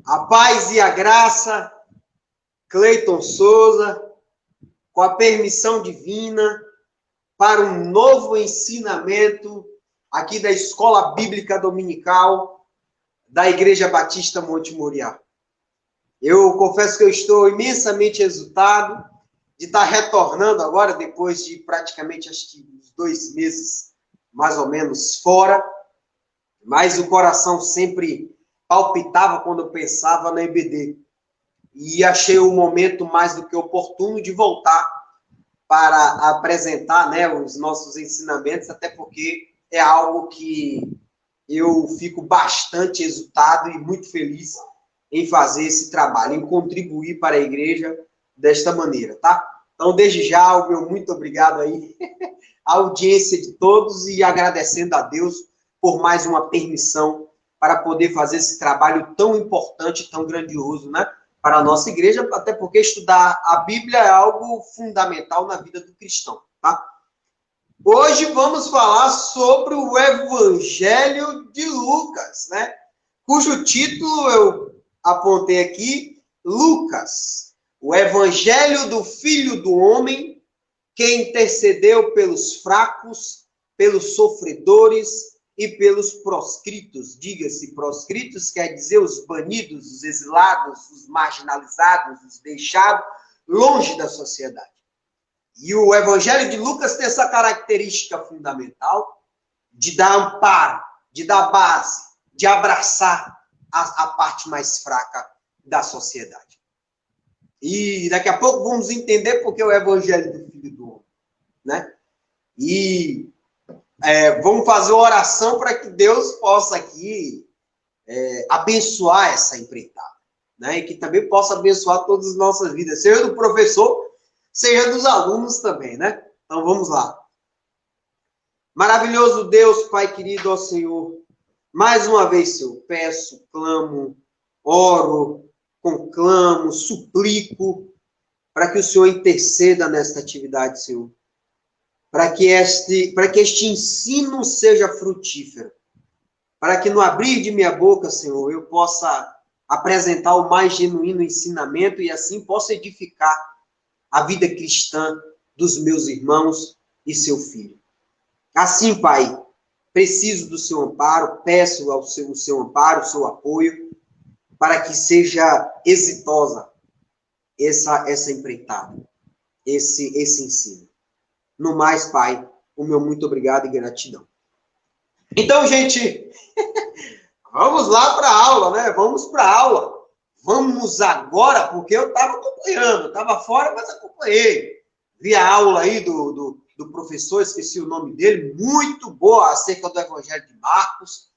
A paz e a graça, Cleiton Souza, com a permissão divina, para um novo ensinamento aqui da Escola Bíblica Dominical da Igreja Batista Monte Moriá. Eu confesso que eu estou imensamente exultado de estar retornando agora, depois de praticamente, acho que uns 2 meses, mais ou menos, fora, mas o coração sempre palpitava quando eu pensava na EBD. E achei o momento mais do que oportuno de voltar para apresentar, né, os nossos ensinamentos, até porque é algo que eu fico bastante exultado e muito feliz em fazer esse trabalho, em contribuir para a igreja desta maneira, tá? Então, desde já, o meu muito obrigado aí, a audiência de todos e agradecendo a Deus por mais uma permissão para poder fazer esse trabalho tão importante, tão grandioso, né? Para a nossa igreja, até porque estudar a Bíblia é algo fundamental na vida do cristão, tá? Hoje vamos falar sobre o Evangelho de Lucas, né? Cujo título eu apontei aqui, Lucas, o Evangelho do Filho do Homem, que intercedeu pelos fracos, pelos sofredores e pelos proscritos. Diga-se, proscritos quer dizer os banidos, os exilados, os marginalizados, os deixados longe da sociedade. E o Evangelho de Lucas tem essa característica fundamental de dar amparo, de dar base, de abraçar a parte mais fraca da sociedade. E daqui a pouco vamos entender porque o Evangelho do Filho do Homem, né? E vamos fazer uma oração para que Deus possa aqui abençoar essa empreitada, né? E que também possa abençoar todas as nossas vidas, seja do professor, seja dos alunos também, né? Então vamos lá. Maravilhoso Deus, Pai querido, ó Senhor, mais uma vez, Senhor, peço, clamo, oro, conclamo, suplico para que o Senhor interceda nesta atividade, Senhor. Para que este ensino seja frutífero. Para que no abrir de minha boca, Senhor, eu possa apresentar o mais genuíno ensinamento e assim possa edificar a vida cristã dos meus irmãos e seu filho. Assim, Pai, preciso do seu amparo, peço o seu amparo, o seu apoio, para que seja exitosa essa empreitada, esse ensino. No mais, Pai, o meu muito obrigado e gratidão. Então, gente, vamos lá para a aula, né? Vamos para a aula. Vamos agora, porque eu estava acompanhando, estava fora, mas acompanhei. Vi a aula aí do professor, esqueci o nome dele, muito boa, acerca do Evangelho de Marcos.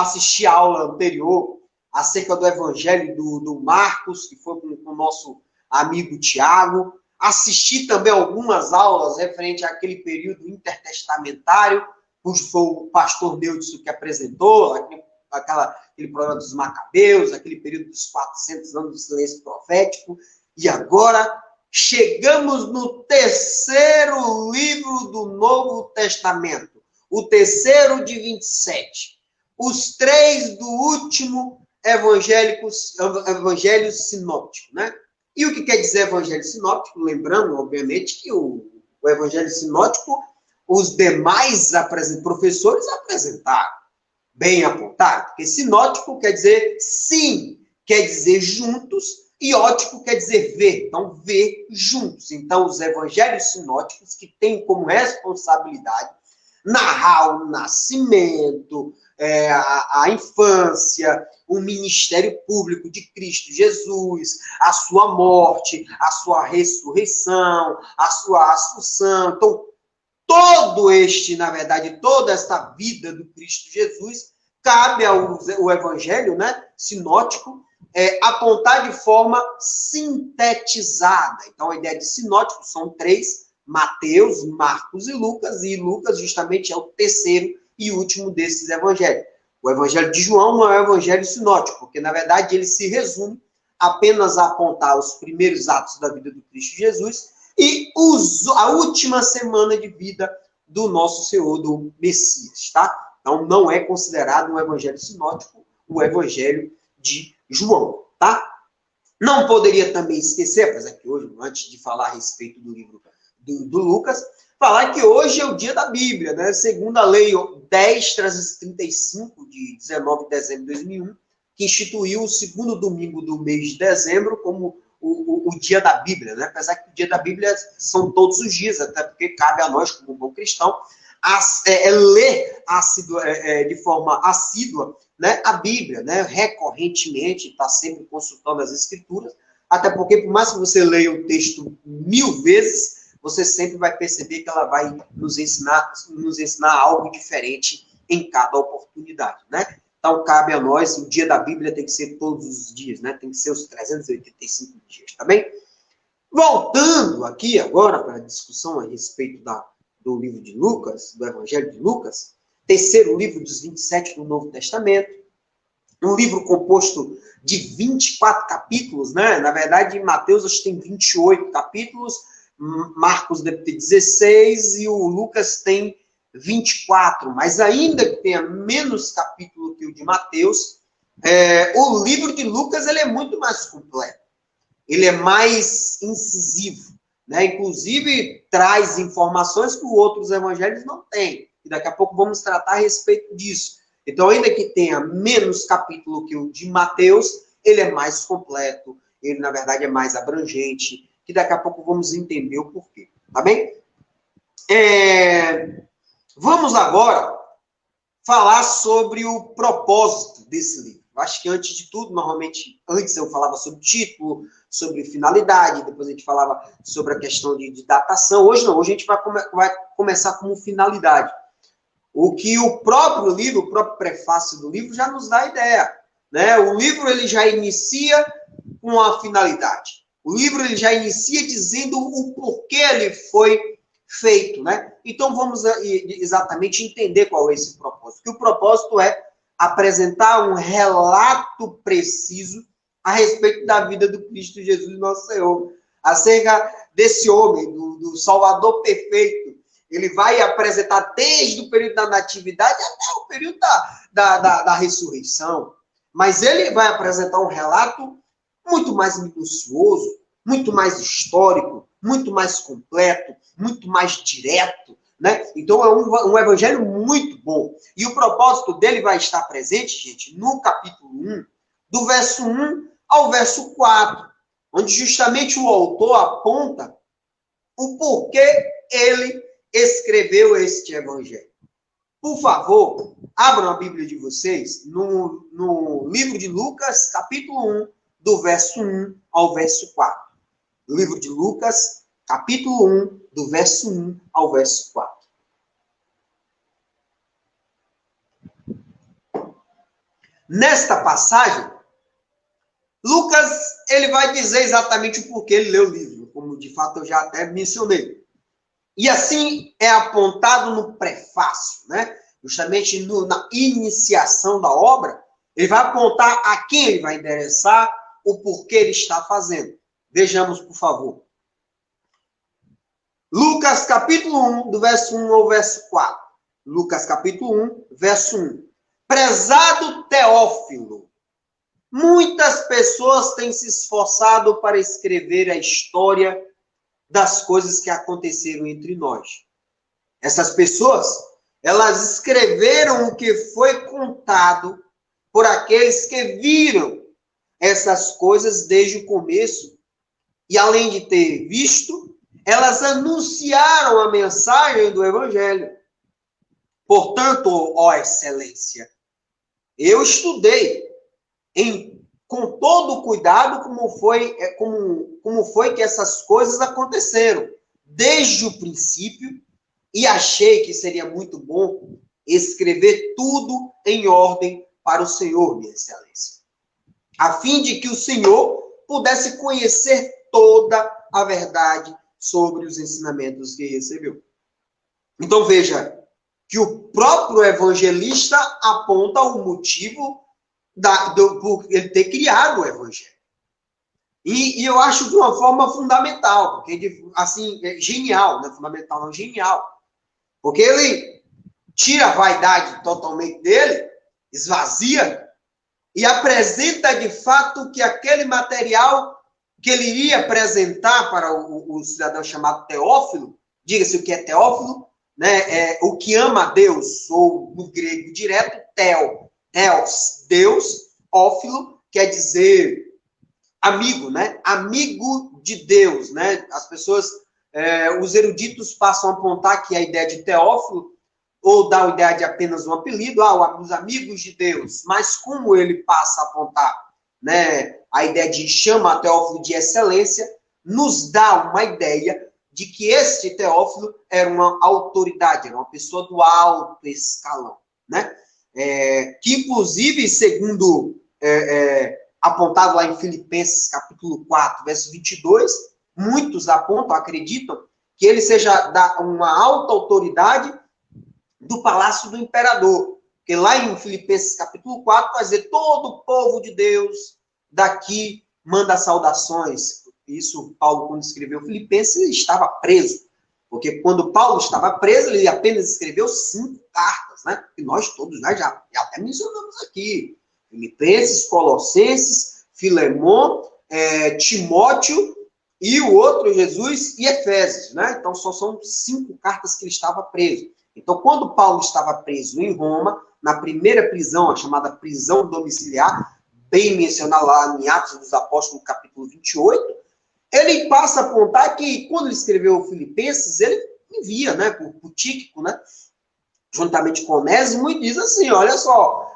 Assisti a aula anterior, acerca do Evangelho do Marcos, que foi com o nosso amigo Tiago. Assisti também algumas aulas referente àquele período intertestamentário, cujo foi o pastor Neudson que apresentou, aquele problema dos Macabeus, aquele período dos 400 anos do silêncio profético. E agora chegamos no terceiro livro do Novo Testamento, o terceiro de 27. Os 3 do último evangelho sinóptico, né? E o que quer dizer evangelho sinóptico? Lembrando, obviamente, que o evangelho sinóptico, os demais professores apresentaram, bem apontado, porque sinóptico quer dizer sim, quer dizer juntos, e ótico quer dizer ver, então ver juntos. Então, os evangelhos sinópticos, que têm como responsabilidade narrar o nascimento, a infância, o ministério público de Cristo Jesus, a sua morte, a sua ressurreição, a sua assunção. Então, na verdade, toda esta vida do Cristo Jesus, cabe ao evangelho, né, sinótico, apontar de forma sintetizada. Então, a ideia de sinótico são 3, Mateus, Marcos e Lucas justamente é o terceiro e último desses evangelhos. O evangelho de João não é o evangelho sinótico, porque, na verdade, ele se resume apenas a apontar os primeiros atos da vida do Cristo Jesus e a última semana de vida do nosso Senhor, do Messias, tá? Então, não é considerado um evangelho sinótico o evangelho de João, tá? Não poderia também esquecer, apesar que hoje, antes de falar a respeito do livro do Lucas, falar que hoje é o dia da Bíblia, né? Segundo a lei 10.335, de 19 de dezembro de 2001, que instituiu o segundo domingo do mês de dezembro como o dia da Bíblia, né? Apesar que o dia da Bíblia são todos os dias, até porque cabe a nós, como bom cristão, ler de forma assídua, né, a Bíblia, né, recorrentemente, está sempre consultando as Escrituras, até porque, por mais que você leia o texto 1000 vezes, você sempre vai perceber que ela vai nos ensinar algo diferente em cada oportunidade, né? Então, cabe a nós, o dia da Bíblia tem que ser todos os dias, né? Tem que ser os 385 dias, tá bem? Voltando aqui agora para a discussão a respeito do livro de Lucas, do Evangelho de Lucas, terceiro livro dos 27 do Novo Testamento, um livro composto de 24 capítulos, né? Na verdade, Mateus acho que tem 28 capítulos, Marcos deve ter 16 e o Lucas tem 24, mas ainda que tenha menos capítulo que o de Mateus, o livro de Lucas ele é muito mais completo, ele é mais incisivo, né? Inclusive traz informações que os outros evangelhos não têm, e daqui a pouco vamos tratar a respeito disso. Então, ainda que tenha menos capítulo que o de Mateus, ele é mais completo, ele, na verdade, é mais abrangente, que daqui a pouco vamos entender o porquê, tá bem? Vamos agora falar sobre o propósito desse livro. Acho que, antes de tudo, normalmente, antes eu falava sobre título, sobre finalidade, depois a gente falava sobre a questão de datação. Hoje não, hoje a gente vai começar como finalidade. O que o próprio livro, o próprio prefácio do livro já nos dá a ideia, né? O livro ele já inicia com a finalidade. O livro ele já inicia dizendo o porquê ele foi feito, né? Então vamos exatamente entender qual é esse propósito. Que o propósito é apresentar um relato preciso a respeito da vida do Cristo Jesus, nosso Senhor, acerca desse homem, do Salvador perfeito. Ele vai apresentar desde o período da natividade até o período da ressurreição. Mas ele vai apresentar um relato muito mais minucioso, muito mais histórico, muito mais completo, muito mais direto, né? Então é um evangelho muito bom. E o propósito dele vai estar presente, gente, no capítulo 1, do verso 1 ao verso 4, onde justamente o autor aponta o porquê ele escreveu este evangelho. Por favor, abram a Bíblia de vocês no livro de Lucas, capítulo 1, do verso 1 ao verso 4. Livro de Lucas, capítulo 1, do verso 1 ao verso 4. Nesta passagem, Lucas ele vai dizer exatamente o porquê ele leu o livro, como de fato eu já até mencionei. E assim é apontado no prefácio, né? Justamente na iniciação da obra, ele vai apontar a quem ele vai endereçar, o porquê ele está fazendo. Vejamos, por favor. Lucas, capítulo 1, do verso 1 ao verso 4. Lucas, capítulo 1, verso 1. Prezado Teófilo, muitas pessoas têm se esforçado para escrever a história das coisas que aconteceram entre nós. Essas pessoas, elas escreveram o que foi contado por aqueles que viram essas coisas desde o começo. E além de ter visto, elas anunciaram a mensagem do Evangelho. Portanto, ó excelência, eu estudei com todo o cuidado como foi que essas coisas aconteceram desde o princípio e achei que seria muito bom escrever tudo em ordem para o Senhor, minha excelência, a fim de que o Senhor pudesse conhecer toda a verdade sobre os ensinamentos que recebeu. Então veja que o próprio evangelista aponta o motivo por ele ter criado o evangelho. E eu acho de uma forma fundamental, porque, assim, genial, não é fundamental, não, genial. Porque ele tira a vaidade totalmente dele, esvazia, e apresenta de fato que aquele material que ele iria apresentar para o cidadão chamado Teófilo, diga-se o que é Teófilo, né? O que ama a Deus, ou no grego direto, Theos, Deus, ófilo, quer dizer amigo, né? Amigo de Deus, né? As pessoas, os eruditos passam a apontar que a ideia de Teófilo, ou dá a ideia de apenas um apelido, os amigos de Deus, mas como ele passa a apontar, né, a ideia de chama Teófilo de excelência, nos dá uma ideia de que este Teófilo era uma autoridade, era uma pessoa do alto escalão, né? Que inclusive, segundo apontado lá em Filipenses, capítulo 4, verso 22, muitos apontam, acreditam, que ele seja uma alta autoridade do palácio do imperador. Porque lá em Filipenses, capítulo 4, vai dizer, todo o povo de Deus daqui manda saudações. Isso, Paulo, quando escreveu Filipenses, estava preso. Porque quando Paulo estava preso, ele apenas escreveu 5 cartas, né? E nós todos, né, já até mencionamos aqui. Filipenses, Colossenses, Filemon, Timóteo e o outro, Jesus, e Efésios, né? Então, só são 5 cartas que ele estava preso. Então, quando Paulo estava preso em Roma, na primeira prisão, a chamada prisão domiciliar, bem mencionada lá em Atos dos Apóstolos, capítulo 28, ele passa a apontar que, quando ele escreveu Filipenses, ele envia, né, por Tíquico, né, juntamente com Onésimo, e diz assim, olha só,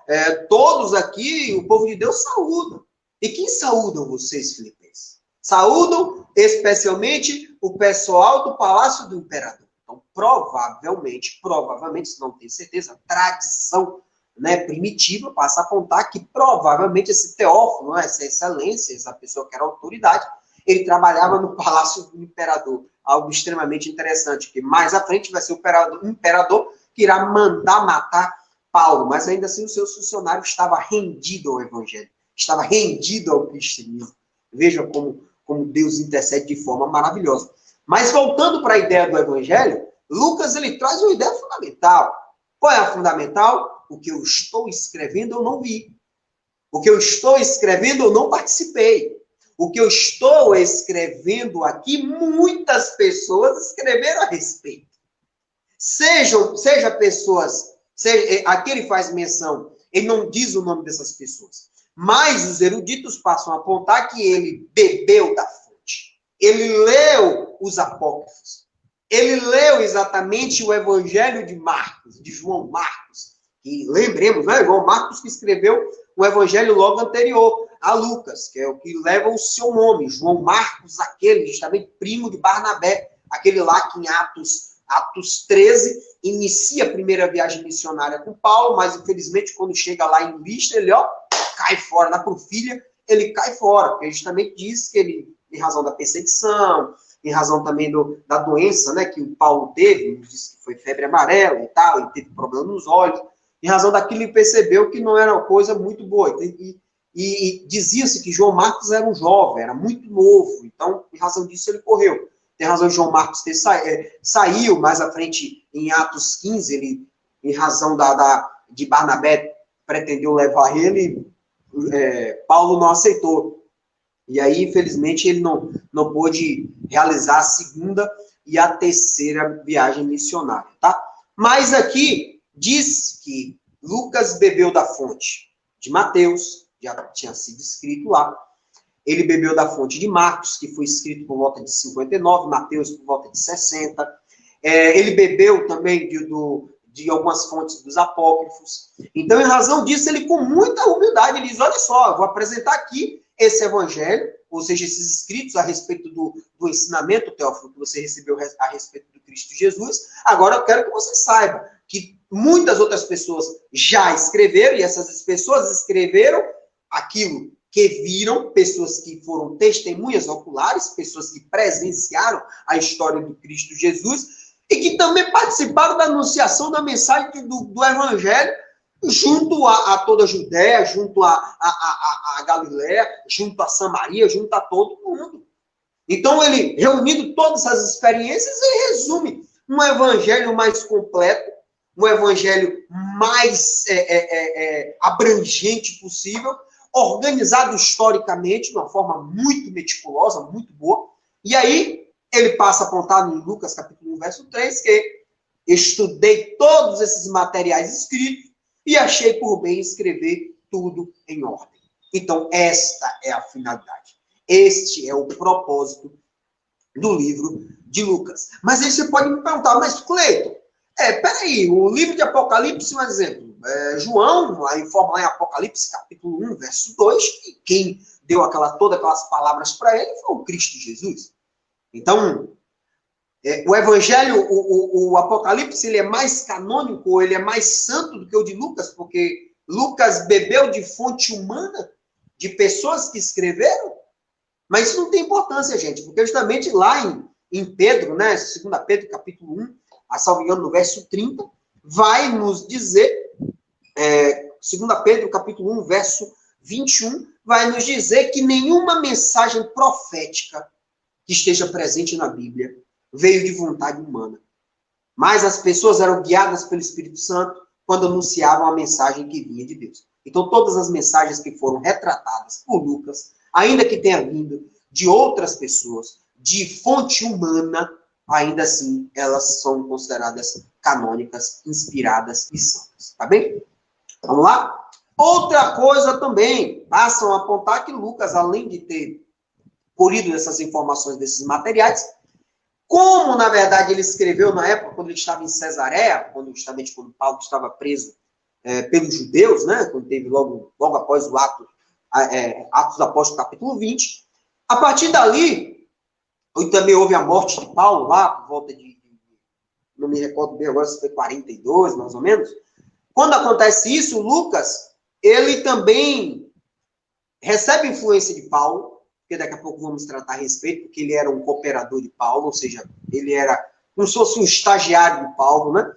todos aqui, o povo de Deus saúda. E quem saúdam vocês, Filipenses? Saúdam especialmente o pessoal do palácio do imperador. Então, provavelmente, se não tenho certeza, tradição, né, primitiva passa a apontar que provavelmente esse Teófilo, essa excelência, essa pessoa que era autoridade, ele trabalhava no palácio do imperador. Algo extremamente interessante, que mais à frente vai ser o imperador que irá mandar matar Paulo, mas ainda assim o seu funcionário estava rendido ao evangelho, estava rendido ao cristianismo. Veja como Deus intercede de forma maravilhosa. Mas voltando para a ideia do evangelho, Lucas ele traz uma ideia fundamental. Qual é a fundamental? O que eu estou escrevendo eu não vi. O que eu estou escrevendo eu não participei. O que eu estou escrevendo aqui, muitas pessoas escreveram a respeito. Seja pessoas, aqui ele faz menção, ele não diz o nome dessas pessoas, mas os eruditos passam a apontar que ele bebeu da fonte. Ele leu os apócrifos. Ele leu exatamente o Evangelho de Marcos, de João Marcos. E lembremos, né? João Marcos que escreveu o Evangelho logo anterior a Lucas, que é o que leva o seu nome. João Marcos, aquele justamente primo de Barnabé, aquele lá que em Atos 13 inicia a primeira viagem missionária com Paulo, mas infelizmente quando chega lá em Listra, ele cai fora, na Profília, ele cai fora, porque justamente diz que ele, em razão da perseguição, em razão também da doença, né, que o Paulo teve, disse que foi febre amarela e tal, ele teve problema nos olhos, em razão daquilo ele percebeu que não era uma coisa muito boa, e dizia-se que João Marcos era um jovem, era muito novo, então, em razão disso, ele correu. Tem razão de João Marcos ter saiu mais à frente em Atos 15, ele, em razão de Barnabé, pretendeu levar ele, Paulo não aceitou. E aí, infelizmente, ele não pôde realizar a segunda e a terceira viagem missionária, tá? Mas aqui diz que Lucas bebeu da fonte de Mateus, já tinha sido escrito lá. Ele bebeu da fonte de Marcos, que foi escrito por volta de 59, Mateus por volta de 60. Ele bebeu também de algumas fontes dos apócrifos. Então, em razão disso, ele com muita humildade, ele diz, olha só, eu vou apresentar aqui esse evangelho, ou seja, esses escritos a respeito do ensinamento, Teófilo, que você recebeu a respeito do Cristo Jesus. Agora eu quero que você saiba que muitas outras pessoas já escreveram, e essas pessoas escreveram aquilo que viram, pessoas que foram testemunhas oculares, pessoas que presenciaram a história do Cristo Jesus, e que também participaram da anunciação da mensagem do Evangelho, junto a toda a Judéia, junto a Galiléia, junto a Samaria, junto a todo mundo. Então, ele, reunindo todas essas experiências, ele resume um evangelho mais completo, um evangelho mais abrangente possível, organizado historicamente, de uma forma muito meticulosa, muito boa. E aí, ele passa a apontar em Lucas capítulo 1, verso 3, que estudei todos esses materiais escritos e achei por bem escrever tudo em ordem. Então, esta é a finalidade. Este é o propósito do livro de Lucas. Mas aí você pode me perguntar, mas Cleiton, peraí, o livro de Apocalipse, um exemplo, João, informa lá em Apocalipse, capítulo 1, verso 2, que quem deu todas aquelas palavras para ele foi o Cristo Jesus. Então, o Evangelho, o Apocalipse, ele é mais canônico, ele é mais santo do que o de Lucas, porque Lucas bebeu de fonte humana, de pessoas que escreveram, mas isso não tem importância, gente, porque justamente lá em Pedro, né, 2 Pedro, capítulo 1, a salvo engano, no verso 30, vai nos dizer, 2 Pedro, capítulo 1, verso 21, vai nos dizer que nenhuma mensagem profética que esteja presente na Bíblia veio de vontade humana. Mas as pessoas eram guiadas pelo Espírito Santo quando anunciavam a mensagem que vinha de Deus. Então, todas as mensagens que foram retratadas por Lucas, ainda que tenha vindo de outras pessoas, de fonte humana, ainda assim, elas são consideradas canônicas, inspiradas e santas. Tá bem? Vamos lá? Outra coisa também, passam a apontar que Lucas, além de ter colhido essas informações desses materiais, como, na verdade, ele escreveu na época, quando ele estava em Cesareia, justamente quando Paulo estava preso pelos judeus, né, quando teve logo após o Atos dos Apóstolos, capítulo 20, a partir dali, também houve a morte de Paulo lá, por volta não me recordo bem agora se foi 42, mais ou menos. Quando acontece isso, Lucas, ele também recebe influência de Paulo, porque daqui a pouco vamos tratar a respeito, porque ele era um cooperador de Paulo, ou seja, ele era como se fosse um estagiário de Paulo, né?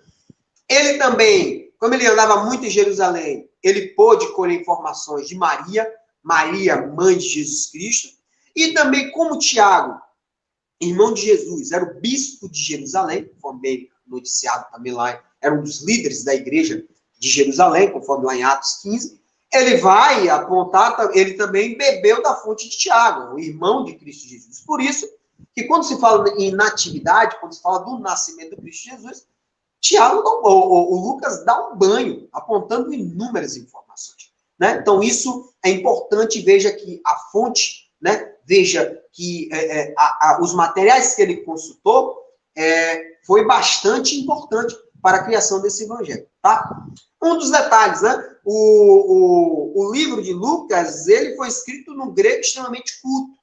Ele também, como ele andava muito em Jerusalém, ele pôde colher informações de Maria, mãe de Jesus Cristo, e também como Tiago, irmão de Jesus, era o bispo de Jerusalém, conforme bem noticiado também lá, era um dos líderes da igreja de Jerusalém, conforme lá em Atos 15, ele vai apontar, ele também bebeu da fonte de Tiago, o irmão de Cristo Jesus. Por isso, que quando se fala em natividade, quando se fala do nascimento do Cristo Jesus, Tiago, o Lucas dá um banho, apontando inúmeras informações. Né? Então, isso é importante, veja que a fonte, né? Veja que os materiais que ele consultou foi bastante importante para a criação desse evangelho. Tá? Um dos detalhes, né? O livro de Lucas, ele foi escrito no grego extremamente culto.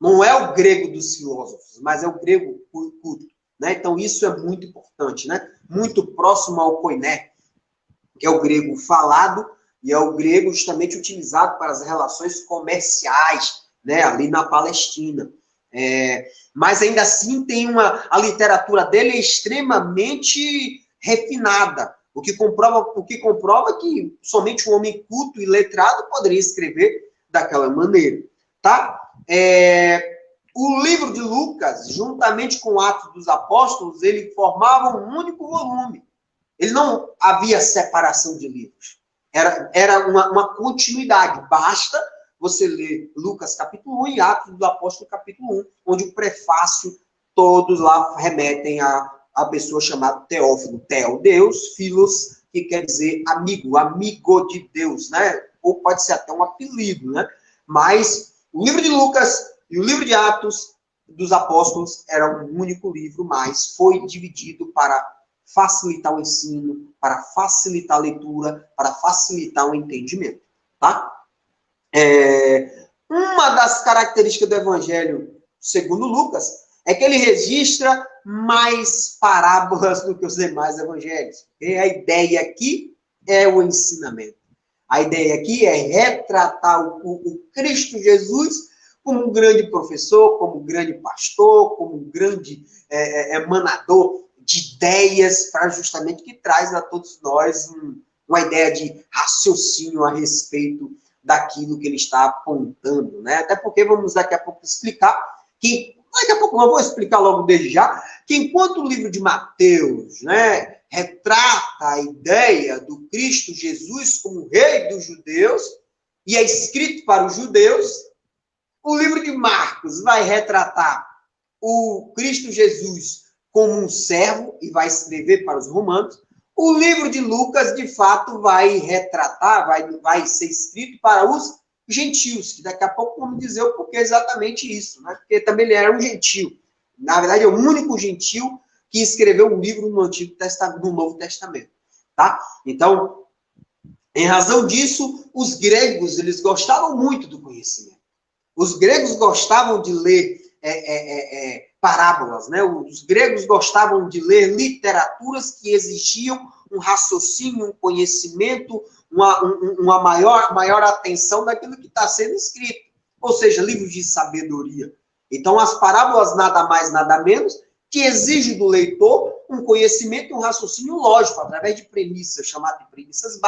Não é o grego dos filósofos, mas é o grego culto. Né? Então, isso é muito importante, né? Muito próximo ao koiné, que é o grego falado, e é o grego justamente utilizado para as relações comerciais, né? Ali na Palestina. Mas ainda assim a literatura dele é extremamente refinada, o que comprova que somente um homem culto e letrado poderia escrever daquela maneira, tá? O livro de Lucas, juntamente com Atos dos Apóstolos, ele formava um único volume. Ele não havia separação de livros. Era uma continuidade. Basta você ler Lucas capítulo 1 e Atos dos Apóstolos capítulo 1, onde o prefácio todos lá remetem a pessoa chamada Teófilo. Teo, Deus, Filos, que quer dizer amigo de Deus, né? Ou pode ser até um apelido, né? Mas o livro de Lucas e o livro de Atos dos Apóstolos era um único livro, mas foi dividido para facilitar o ensino, para facilitar a leitura, para facilitar o entendimento, tá? Uma das características do Evangelho, segundo Lucas, é que ele registra mais parábolas do que os demais evangelhos. E a ideia aqui é o ensinamento. A ideia aqui é retratar o Cristo Jesus como um grande professor, como um grande pastor, como um grande emanador de ideias, para justamente que traz a todos nós uma ideia de raciocínio a respeito daquilo que ele está apontando, né? Até porque vamos daqui a pouco explicar que, daqui a pouco não vou explicar logo desde já, que enquanto o livro de Mateus, né, retrata a ideia do Cristo Jesus como rei dos judeus, e é escrito para os judeus. O livro de Marcos vai retratar o Cristo Jesus como um servo e vai escrever para os romanos. O livro de Lucas, de fato, vai retratar, vai ser escrito para os gentios, que daqui a pouco vamos dizer o porquê exatamente isso, né? Porque também ele era um gentio. Na verdade, é o único gentio que escreveu um livro no Novo Testamento, tá? Então, em razão disso, os gregos, eles gostavam muito do conhecimento. Os gregos gostavam de ler parábolas, né? Os gregos gostavam de ler literaturas que exigiam um raciocínio, um conhecimento, uma maior atenção daquilo que está sendo escrito. Ou seja, livros de sabedoria. Então, as parábolas nada mais, nada menos que exigem do leitor um conhecimento e um raciocínio lógico, através de premissas, chamadas de premissas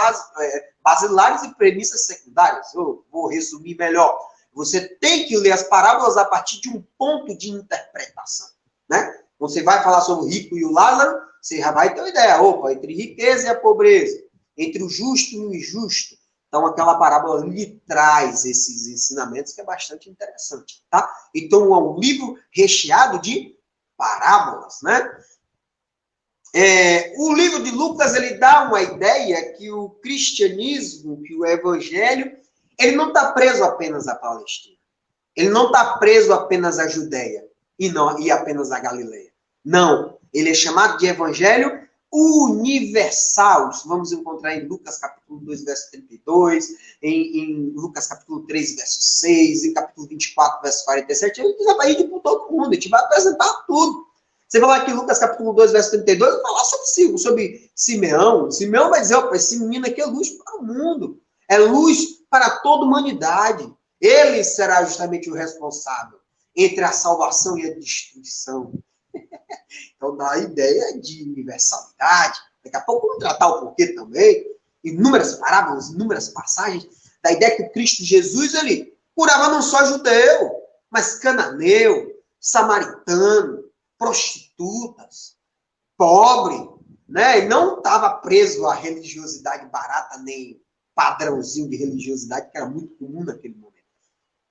basilares e premissas secundárias. Eu vou resumir melhor. Você tem que ler as parábolas a partir de um ponto de interpretação, né? Você vai falar sobre o rico e o Lázaro, você já vai ter uma ideia. Opa, entre riqueza e a pobreza, entre o justo e o injusto. Então, aquela parábola lhe traz esses ensinamentos que é bastante interessante, tá? Então, é um livro recheado de parábolas, né? O livro de Lucas, ele dá uma ideia que o cristianismo, que o evangelho, ele não está preso apenas à Palestina. Ele não está preso apenas à Judéia e apenas à Galileia. Não. Ele é chamado de evangelho universal. Isso vamos encontrar em Lucas capítulo 2, verso 32, em Lucas capítulo 3, verso 6, em capítulo 24, verso 47. Ele vai ir por todo mundo, a gente vai apresentar tudo. Você vai lá aqui em Lucas capítulo 2, verso 32, vai falar sobre Simeão. Simeão vai dizer, opa, esse menino aqui é luz para o mundo. É luz para toda a humanidade. Ele será justamente o responsável entre a salvação e a destruição. Então, dá a ideia de universalidade. Daqui a pouco vamos tratar o porquê também. Inúmeras parábolas, inúmeras passagens. Da ideia que o Cristo Jesus, ele curava não só judeu, mas cananeu, samaritano, prostitutas, pobre, né? E não estava preso à religiosidade barata, nem padrãozinho de religiosidade, que era muito comum naquele momento.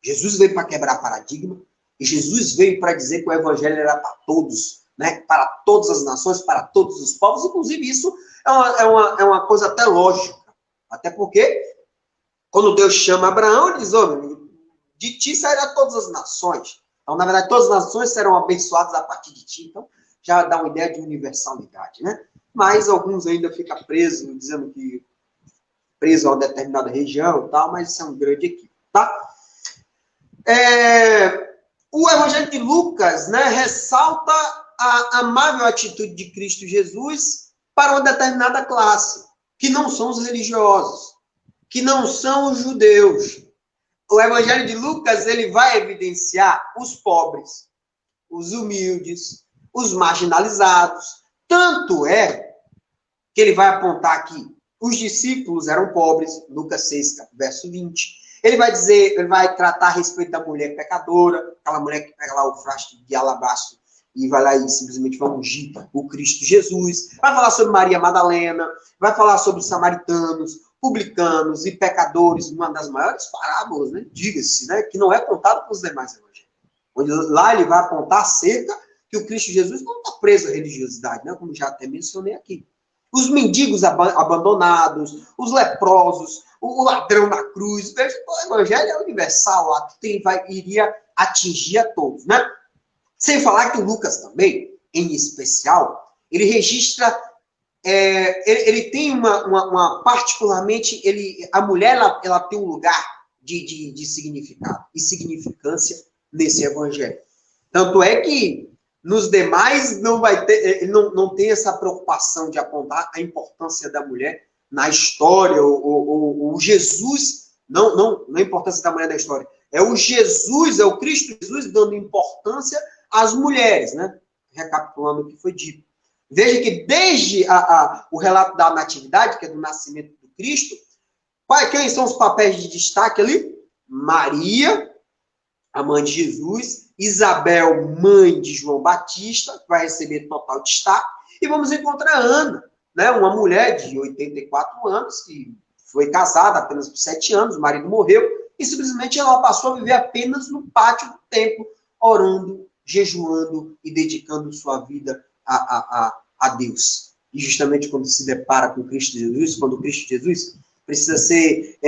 Jesus veio para quebrar paradigma, e Jesus veio para dizer que o evangelho era para todos, né? Para todas as nações, para todos os povos. Inclusive, isso é uma coisa até lógica. Até porque, quando Deus chama Abraão, ele diz, de ti sairá todas as nações. Então, na verdade, todas as nações serão abençoadas a partir de ti. Então, já dá uma ideia de universalidade, né? Mas alguns ainda ficam presos, dizendo que preso a uma determinada região e tal, mas isso é um grande equívoco, tá? O Evangelho de Lucas, né, ressalta a amável atitude de Cristo Jesus para uma determinada classe, que não são os religiosos, que não são os judeus. O Evangelho de Lucas, ele vai evidenciar os pobres, os humildes, os marginalizados. Tanto é que ele vai apontar aqui, os discípulos eram pobres, Lucas 6, verso 20. Ele vai dizer, ele vai tratar a respeito da mulher pecadora, aquela mulher que pega lá o frasco de alabastro e vai lá e simplesmente vai ungir o Cristo Jesus. Vai falar sobre Maria Madalena, vai falar sobre os samaritanos, publicanos e pecadores, uma das maiores parábolas, né? Diga-se, né? Que não é contado para os demais evangelhos. Onde lá ele vai apontar acerca que o Cristo Jesus não está preso à religiosidade, né? Como já até mencionei aqui. Os mendigos abandonados, os leprosos, o ladrão na cruz. O evangelho é universal, iria atingir a todos, né? Sem falar que o Lucas também, em especial, ele registra, ele tem uma particularmente, a mulher, ela tem um lugar de significado e significância nesse evangelho. Tanto é que nos demais não vai ter, não tem essa preocupação de apontar a importância da mulher na história, o Jesus, não a importância da mulher na história, é o Jesus, é o Cristo Jesus dando importância às mulheres, né? Recapitulando o que foi dito. Veja que desde o relato da natividade, que é do nascimento do Cristo, quem são os papéis de destaque ali? Maria, a mãe de Jesus, Isabel, mãe de João Batista, que vai receber total destaque, e vamos encontrar Ana, né, uma mulher de 84 anos, que foi casada apenas por 7 anos, o marido morreu, e simplesmente ela passou a viver apenas no pátio do templo, orando, jejuando e dedicando sua vida a Deus. E justamente quando se depara com Cristo Jesus, quando Cristo Jesus precisa ser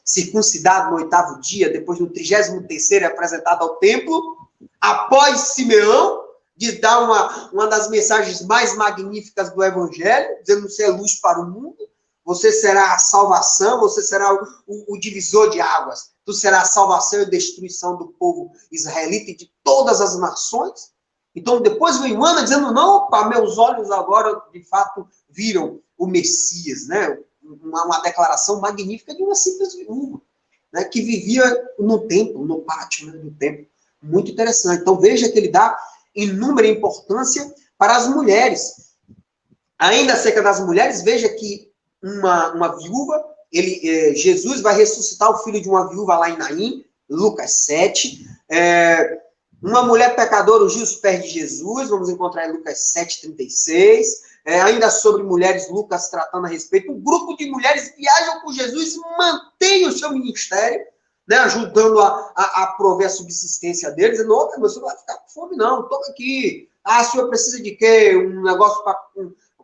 circuncidado no 8º dia, depois no 33º é apresentado ao templo, após Simeão, de dar uma das mensagens mais magníficas do Evangelho, dizendo: você é luz para o mundo, você será a salvação, você será o divisor de águas, tu serás a salvação e destruição do povo israelita e de todas as nações. Então, depois vem Ana dizendo: não, opa, meus olhos agora, de fato, viram o Messias, né? Uma declaração magnífica de uma simples viúva, né? Que vivia no templo, no pátio, né, do templo. Muito interessante. Então, veja que ele dá inúmera importância para as mulheres. Ainda acerca das mulheres, veja que uma viúva, Jesus vai ressuscitar o filho de uma viúva lá em Naim, Lucas 7. Uma mulher pecadora ungiu os pés de Jesus, vamos encontrar em Lucas 7,36. Ainda sobre mulheres, Lucas tratando a respeito. Um grupo de mulheres viajam com Jesus e mantém o seu ministério, né, ajudando a prover a subsistência deles, dizendo: não, você não vai ficar com fome, não, toma aqui. Ah, a senhora precisa de quê? Um negócio para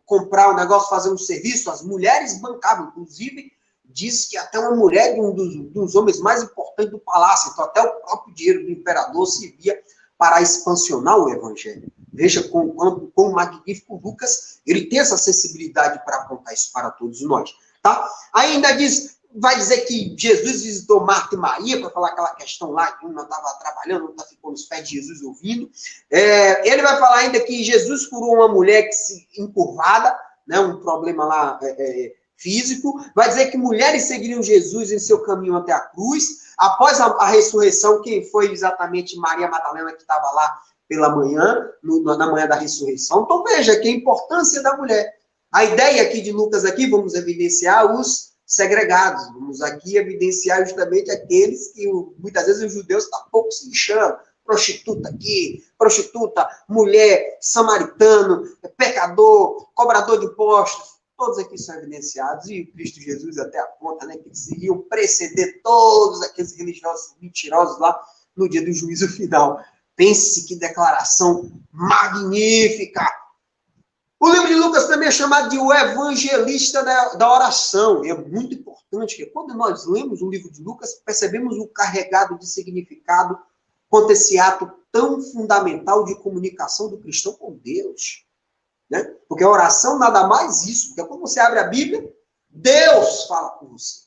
comprar, um negócio para fazer um serviço? As mulheres bancavam, inclusive, diz que até uma mulher de um dos homens mais importantes do palácio, então até o próprio dinheiro do imperador servia para expansionar o evangelho. Veja quão magnífico Lucas, ele tem essa sensibilidade para apontar isso para todos nós. Tá? Ainda vai dizer que Jesus visitou Marta e Maria para falar aquela questão lá, que uma estava trabalhando, outra ficou nos pés de Jesus ouvindo. Ele vai falar ainda que Jesus curou uma mulher que se encurvada, né, um problema lá físico. Vai dizer que mulheres seguiriam Jesus em seu caminho até a cruz. Após a ressurreição, quem foi exatamente Maria Madalena, que estava lá pela manhã, na manhã da ressurreição. Então veja que a importância da mulher. A ideia aqui de Lucas, aqui, vamos evidenciar os segregados. Vamos aqui evidenciar justamente aqueles que muitas vezes os judeus estão pouco se lixando. Prostituta aqui, prostituta, mulher, samaritano, pecador, cobrador de impostos. Todos aqui são evidenciados, e Cristo Jesus até aponta, né, que eles iriam preceder todos aqueles religiosos mentirosos lá no dia do juízo final. Pense que declaração magnífica! O livro de Lucas também é chamado de o evangelista da oração. E é muito importante que quando nós lemos o livro de Lucas, percebemos o carregado de significado quanto esse ato tão fundamental de comunicação do cristão com Deus. Né? Porque a oração nada mais isso. Porque quando você abre a Bíblia, Deus fala com você.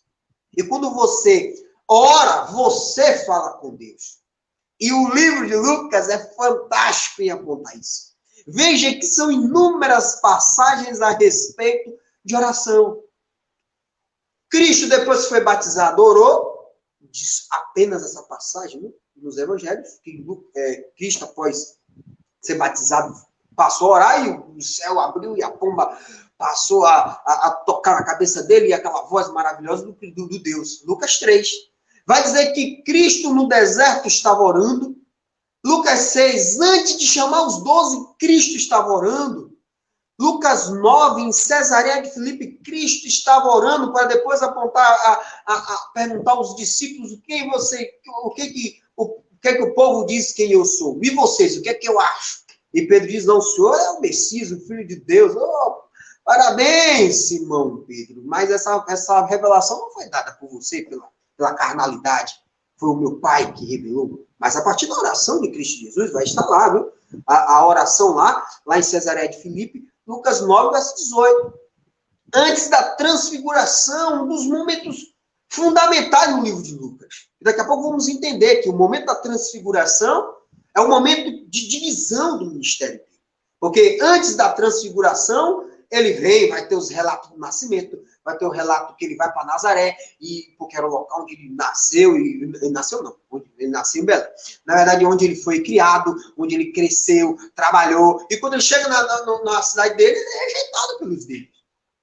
E quando você ora, você fala com Deus. E o livro de Lucas é fantástico em apontar isso. Veja que são inúmeras passagens a respeito de oração. Cristo, depois que foi batizado, orou. Diz apenas essa passagem, né, nos evangelhos, que Cristo, após ser batizado, passou a orar e o céu abriu e a pomba passou a tocar na cabeça dele, e aquela voz maravilhosa do Deus. Lucas 3. Vai dizer que Cristo no deserto estava orando. Lucas 6, antes de chamar os 12, Cristo estava orando. Lucas 9, em Cesareia de Filipe, Cristo estava orando para depois apontar, perguntar aos discípulos o que o povo diz quem eu sou. E vocês, o que é que eu acho? E Pedro diz: não, o senhor é o Messias, o Filho de Deus. Oh, parabéns, Simão Pedro. Mas essa revelação não foi dada por você, pela carnalidade. Foi o meu Pai que revelou. Mas a partir da oração de Cristo Jesus, vai estar lá, viu? A oração lá em Cesareia de Filipe, Lucas 9, verso 18. Antes da transfiguração, um dos momentos fundamentais no livro de Lucas. E daqui a pouco vamos entender que o momento da transfiguração é o momento de divisão do ministério dele. Porque antes da transfiguração, ele vem, vai ter os relatos do nascimento, vai ter o relato que ele vai para Nazaré, porque era o local onde ele nasceu, ele nasceu em Belém. Na verdade, onde ele foi criado, onde ele cresceu, trabalhou, e quando ele chega na cidade dele, ele é rejeitado pelos deles.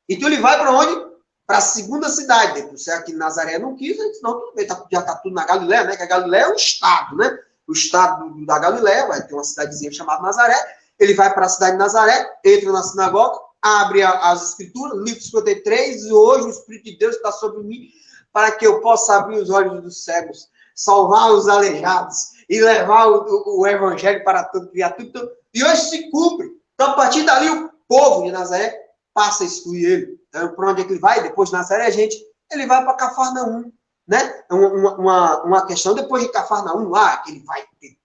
Então ele vai para onde? Para a segunda cidade. Depois, que Nazaré não quis, ele disse: não, tudo bem, já está tudo na Galileia, né? Que a Galileia é um estado, né? O estado da Galileia, vai ter uma cidadezinha chamada Nazaré. Ele vai para a cidade de Nazaré, entra na sinagoga, abre as escrituras, livro 53, e hoje o Espírito de Deus está sobre mim, para que eu possa abrir os olhos dos cegos, salvar os aleijados, e levar o evangelho para toda criatura. Então, e hoje se cumpre. Então, a partir dali, o povo de Nazaré passa a excluir ele. Então, para onde é que ele vai? Depois de Nazaré, ele vai para Cafarnaum, né? Uma questão, depois de Cafarnaum, lá, que ele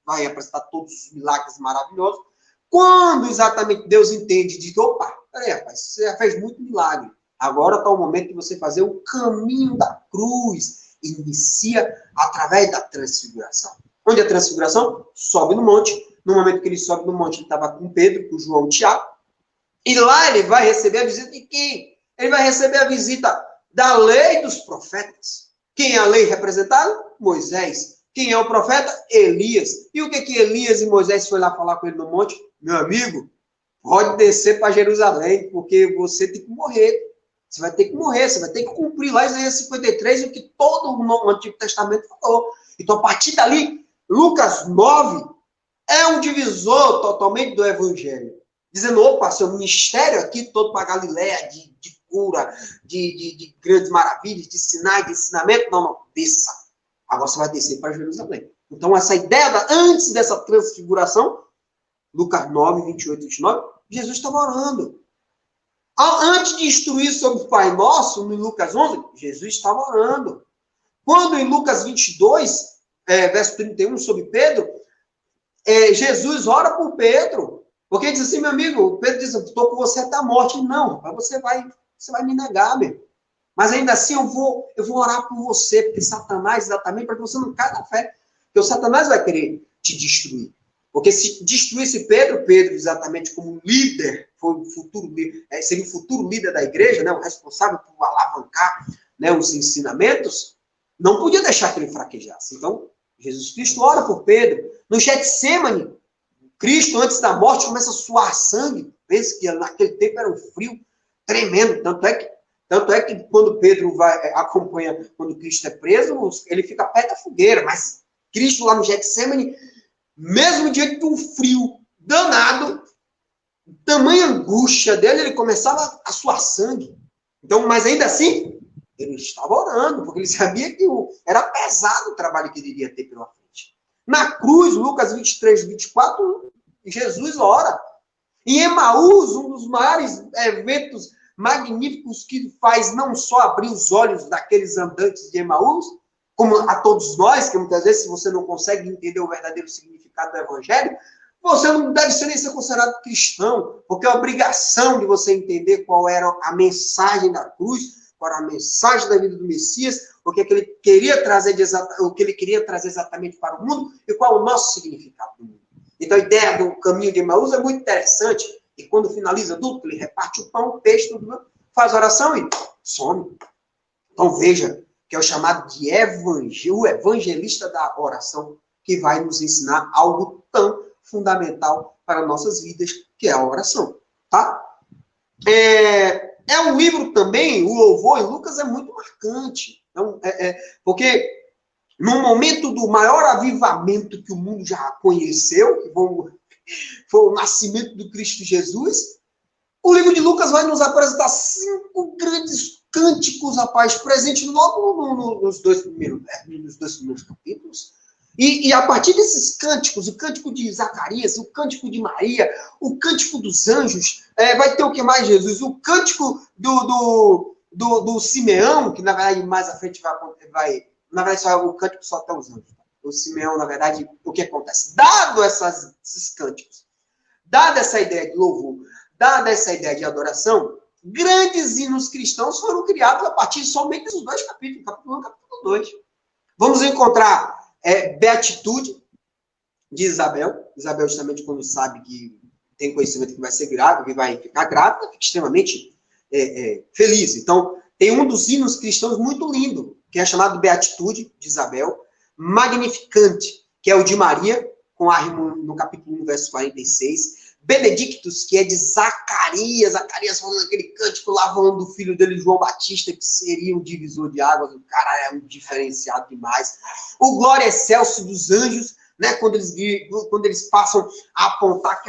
vai apresentar todos os milagres maravilhosos. Quando exatamente Deus entende de que, opa, peraí, rapaz, você já fez muito milagre. Agora está o momento de você fazer o caminho da cruz. Inicia através da transfiguração. Onde é a transfiguração? Sobe no monte. No momento que ele sobe no monte, ele estava com Pedro, com João e Tiago. E lá ele vai receber a visita de quem? Ele vai receber a visita da lei dos profetas. Quem é a lei representada? Moisés. Quem é o profeta? Elias. E o que Elias e Moisés foi lá falar com ele no monte? Meu amigo, pode descer para Jerusalém, porque você tem que morrer. Você vai ter que morrer, você vai ter que cumprir lá Isaías 53, o que todo o Antigo Testamento falou. Então, a partir dali, Lucas 9 é um divisor totalmente do Evangelho. Dizendo, opa, seu ministério aqui todo para Galileia, de cura, de grandes maravilhas, de sinais, de ensinamento, não, desça. Agora você vai descer para Jerusalém. Então, essa ideia, antes dessa transfiguração, Lucas 9, 28 e 29, Jesus estava orando. Antes de instruir sobre o Pai Nosso, no Lucas 11, Jesus estava orando. Quando em Lucas 22, verso 31, sobre Pedro, Jesus ora por Pedro. Porque ele diz assim, meu amigo, Pedro diz, estou com você até a morte. Não, mas você vai me negar, meu. Mas ainda assim eu vou orar por você, porque Satanás, exatamente, para que você não caia na fé. Porque o Satanás vai querer te destruir. Porque se destruísse Pedro, exatamente como líder, seria o futuro líder da igreja, né, o responsável por alavancar, né, os ensinamentos, não podia deixar que ele fraquejasse. Então, Jesus Cristo ora por Pedro. No Getsêmani, Cristo, antes da morte, começa a suar sangue. Pensa que naquele tempo era um frio tremendo. Tanto é que quando Pedro acompanha, quando Cristo é preso, ele fica perto da fogueira. Mas Cristo lá no Getsêmani, mesmo diante de um frio danado, tamanha angústia dele, ele começava a suar sangue. Então, mas ainda assim, ele estava orando, porque ele sabia que era pesado o trabalho que ele iria ter pela frente. Na cruz, Lucas 23, 24, Jesus ora. Em Emaús, um dos maiores eventos magníficos que faz não só abrir os olhos daqueles andantes de Emaús, como a todos nós, que muitas vezes, se você não consegue entender o verdadeiro significado do Evangelho, você não deve ser nem ser considerado cristão, porque a obrigação de você entender qual era a mensagem da cruz, qual era a mensagem da vida do Messias, o que ele queria trazer exatamente para o mundo e qual é o nosso significado do mundo. Então, a ideia do caminho de Emaús é muito interessante. E quando finaliza tudo, ele reparte o pão, o peixe, tudo, faz oração e some. Então, veja que é o chamado de o evangelista da oração, que vai nos ensinar algo tão fundamental para nossas vidas, que é a oração. Tá? É um livro também, o louvor em Lucas é muito marcante. Então, porque no momento do maior avivamento que o mundo já conheceu, que foi o nascimento do Cristo Jesus, o livro de Lucas vai nos apresentar 5 grandes cânticos, rapaz, presentes logo nos dois primeiros capítulos. E a partir desses cânticos, o cântico de Zacarias, o cântico de Maria, o cântico dos anjos, vai ter o que mais, Jesus? O cântico do Simeão, que na verdade mais à frente vai na verdade só o cântico só até os anjos. O Simeão, na verdade, o que acontece? Dado esses cânticos, dada essa ideia de louvor, dada essa ideia de adoração, grandes hinos cristãos foram criados a partir somente dos 2 capítulos, capítulo 1 e capítulo 2. Vamos encontrar beatitude de Isabel. Isabel, justamente quando sabe que tem conhecimento que vai ser grávida, que vai ficar grávida, fica extremamente feliz. Então, tem um dos hinos cristãos muito lindo, que é chamado Beatitude de Isabel, Magnificante, que é o de Maria, com a no capítulo 1, verso 46, Benedictus, que é de Zacarias falando aquele cântico lá, falando do filho dele, João Batista, que seria um divisor de águas, o cara é um diferenciado demais. O Glória Excelso dos anjos, né, quando eles passam a apontar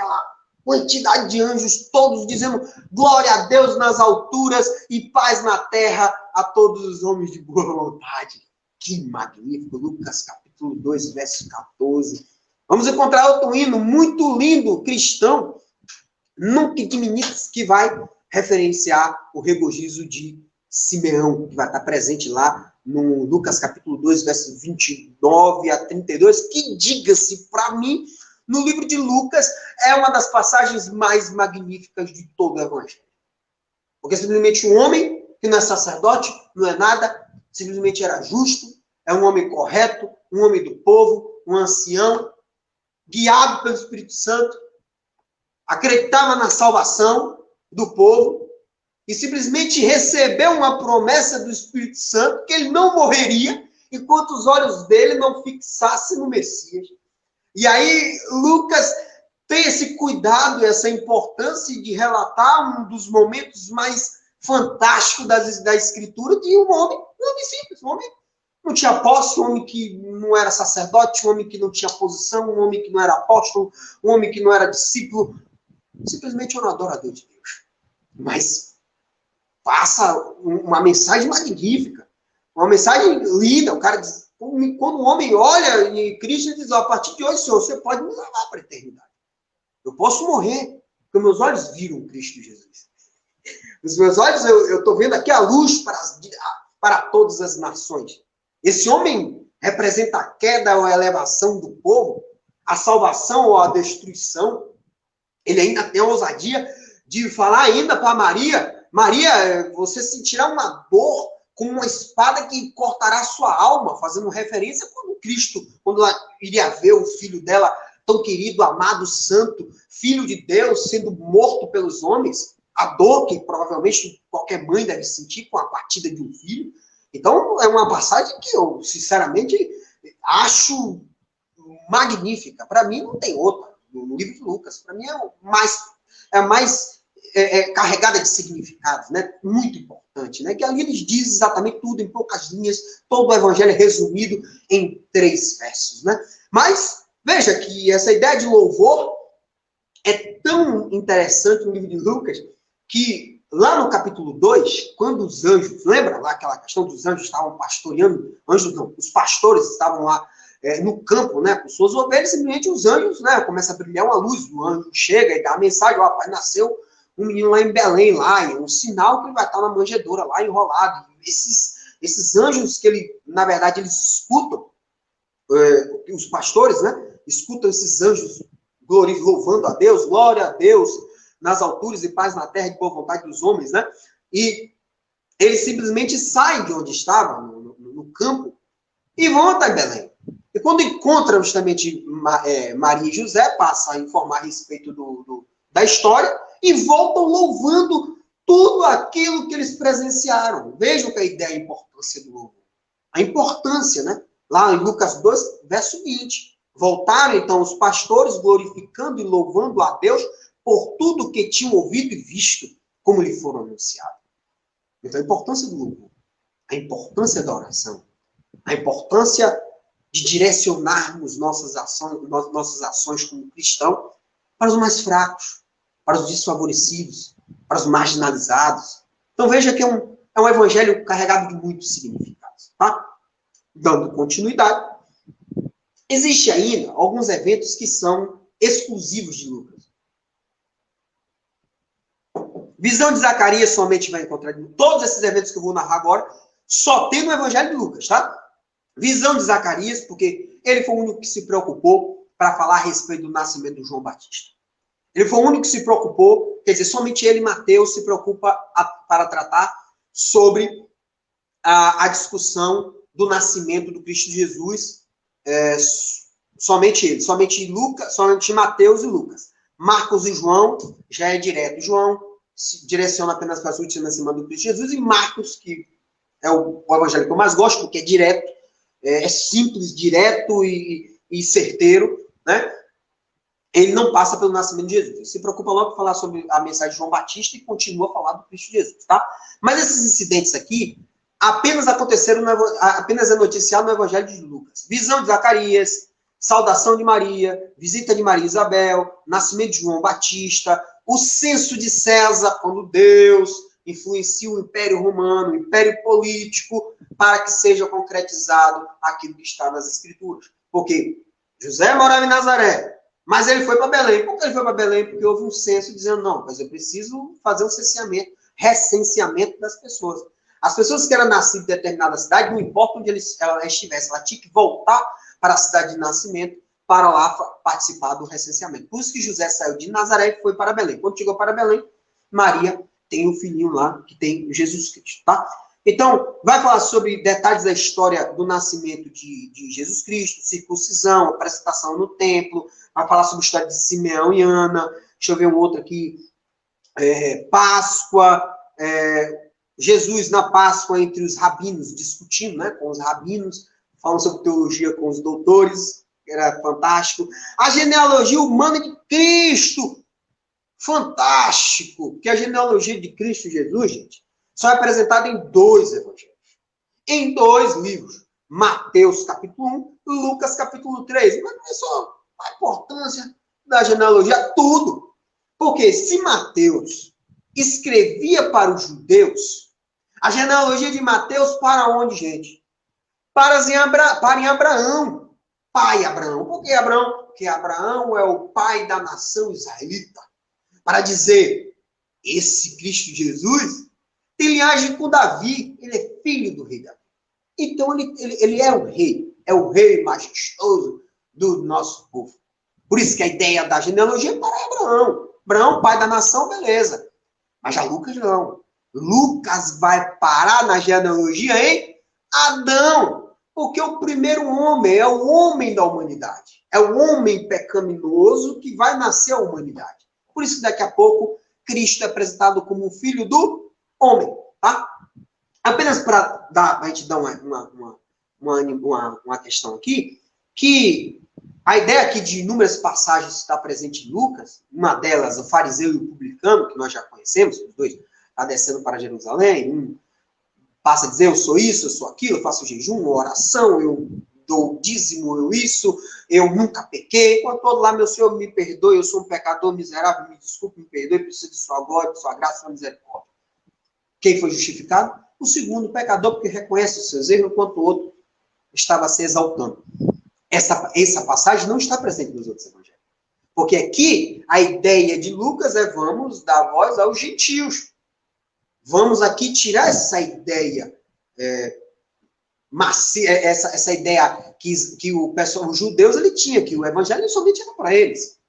quantidade de anjos, todos dizendo glória a Deus nas alturas e paz na terra a todos os homens de boa vontade. Que magnífico, Lucas capítulo 2, verso 14. Vamos encontrar outro hino muito lindo, cristão, nunca que vai referenciar o regozijo de Simeão, que vai estar presente lá no Lucas capítulo 2, versos 29 a 32, que, diga-se para mim, no livro de Lucas, é uma das passagens mais magníficas de todo o Evangelho. Porque simplesmente um homem que não é sacerdote, não é nada, simplesmente era justo, é um homem correto, um homem do povo, um ancião, guiado pelo Espírito Santo, acreditava na salvação do povo e simplesmente recebeu uma promessa do Espírito Santo que ele não morreria enquanto os olhos dele não fixassem no Messias. E aí Lucas tem esse cuidado, essa importância de relatar um dos momentos mais fantásticos da Escritura de um homem simples, um homem que não tinha posse, um homem que não era sacerdote, um homem que não tinha posição, um homem que não era apóstolo, um homem que não era discípulo, simplesmente um adorador de Deus. Mas passa uma mensagem magnífica, uma mensagem linda. O cara diz, quando o homem olha em Cristo, ele diz, a partir de hoje, Senhor, você pode me levar para a eternidade. Eu posso morrer, porque meus olhos viram Cristo Jesus. Os meus olhos, eu estou vendo aqui a luz para todas as nações. Esse homem representa a queda ou a elevação do povo, a salvação ou a destruição. Ele ainda tem a ousadia de falar ainda para Maria, Maria, você sentirá uma dor com uma espada que cortará sua alma, fazendo referência quando Cristo, quando ela iria ver o filho dela, tão querido, amado, santo, filho de Deus, sendo morto pelos homens, a dor que provavelmente qualquer mãe deve sentir com a partida de um filho. Então, é uma passagem que eu, sinceramente, acho magnífica. Para mim, não tem outra. No livro de Lucas, para mim, é mais carregada de significados, né? Muito importante, né? Que ali eles dizem exatamente tudo em poucas linhas, todo o evangelho é resumido em 3 versos, né? Mas, veja que essa ideia de louvor é tão interessante no livro de Lucas, que lá no capítulo 2, quando os anjos, lembra lá aquela questão dos anjos estavam pastoreando, anjos não, os pastores estavam lá no campo, né, com suas ovelhas, simplesmente os anjos, né, começa a brilhar uma luz, o anjo chega e dá a mensagem, ó, pai, nasceu um menino lá em Belém, lá, e um sinal que ele vai estar na manjedoura, lá enrolado. Esses anjos que ele, na verdade, eles escutam, os pastores, né, escutam esses anjos louvando a Deus, glória a Deus, nas alturas e paz na terra de boa vontade dos homens, né, e eles simplesmente saem de onde estavam, no campo, e vão até Belém. E quando encontram justamente Maria e José, passa a informar a respeito da história e voltam louvando tudo aquilo que eles presenciaram. Vejam que a ideia, a importância do louvor. A importância, né? Lá em Lucas 2, verso 20. Voltaram então os pastores glorificando e louvando a Deus por tudo que tinham ouvido e visto, como lhe foram anunciados. Então a importância do louvor, a importância da oração, a importância de direcionarmos nossas ações como cristãos para os mais fracos, para os desfavorecidos, para os marginalizados. Então veja que é um evangelho carregado de muitos significados. Tá? Dando continuidade, existe ainda alguns eventos que são exclusivos de Lucas. Visão de Zacarias somente vai encontrar todos esses eventos que eu vou narrar agora, só tem no evangelho de Lucas, tá? Visão de Zacarias, porque ele foi o único que se preocupou para falar a respeito do nascimento de João Batista. Ele foi o único que se preocupou, quer dizer, somente ele, Mateus, se preocupa para tratar sobre a discussão do nascimento do Cristo Jesus. Somente ele, somente Lucas, somente Mateus e Lucas. Marcos e João já é direto. João se direciona apenas para a última nascimento do Cristo Jesus, e Marcos, que é o evangelho que eu mais gosto, porque é direto, é simples, direto e certeiro, né? Ele não passa pelo nascimento de Jesus. Ele se preocupa logo em falar sobre a mensagem de João Batista e continua a falar do Cristo Jesus, tá? Mas esses incidentes aqui apenas aconteceram, apenas é noticiado no evangelho de Lucas. Visão de Zacarias, saudação de Maria, visita de Maria Isabel, nascimento de João Batista, o censo de César, quando Deus influencia o Império Romano, o Império Político, para que seja concretizado aquilo que está nas Escrituras. Porque José morava em Nazaré, mas ele foi para Belém. Por que ele foi para Belém? Porque houve um censo dizendo, não, mas eu preciso fazer um recenseamento das pessoas. As pessoas que eram nascidas em determinada cidade, não importa onde ela estivesse, ela tinha que voltar para a cidade de nascimento para lá participar do recenseamento. Por isso que José saiu de Nazaré e foi para Belém. Quando chegou para Belém, Maria tem um filhinho lá que tem Jesus Cristo, tá? Então, vai falar sobre detalhes da história do nascimento de Jesus Cristo, circuncisão, apresentação no templo, vai falar sobre a história de Simeão e Ana, deixa eu ver um outro aqui, Páscoa, Jesus na Páscoa entre os rabinos, discutindo, né, com os rabinos, falando sobre teologia com os doutores, era fantástico. A genealogia humana de Cristo, fantástico, porque a genealogia de Cristo Jesus, gente, só é apresentada em 2 evangelhos, em 2 livros, Mateus capítulo 1, Lucas capítulo 3, mas não é só a importância da genealogia, tudo, porque se Mateus escrevia para os judeus, a genealogia de Mateus para onde, gente? Para em Abraão, pai Abraão. Por que Abraão? Porque Abraão é o pai da nação israelita. Para dizer, esse Cristo Jesus tem linhagem com Davi, ele é filho do rei Davi. Então ele é o rei majestoso do nosso povo. Por isso que a ideia da genealogia é para Abraão. Abraão, pai da nação, beleza. Mas já Lucas não. Lucas vai parar na genealogia em Adão. Porque o primeiro homem é o homem da humanidade. É o homem pecaminoso que vai nascer a humanidade. Por isso que daqui a pouco Cristo é apresentado como o filho do homem. Tá? Apenas para a gente dar uma questão aqui, que a ideia aqui de inúmeras passagens está presente em Lucas, uma delas, o fariseu e o publicano, que nós já conhecemos, os dois está descendo para Jerusalém, um passa a dizer, eu sou isso, eu sou aquilo, eu faço jejum, oração, eu dou dízimo, eu nunca pequei, enquanto todo lá, meu Senhor, me perdoe, eu sou um pecador miserável, me desculpe, me perdoe, preciso de sua glória, de sua graça, de sua misericórdia. Quem foi justificado? O segundo, pecador, porque reconhece os seus erros, enquanto o outro estava se exaltando. Essa passagem não está presente nos outros evangelhos. Porque aqui, a ideia de Lucas é vamos dar voz aos gentios. Vamos aqui tirar essa ideia, essa ideia que os judeus ele tinha, que o evangelho somente era para eles.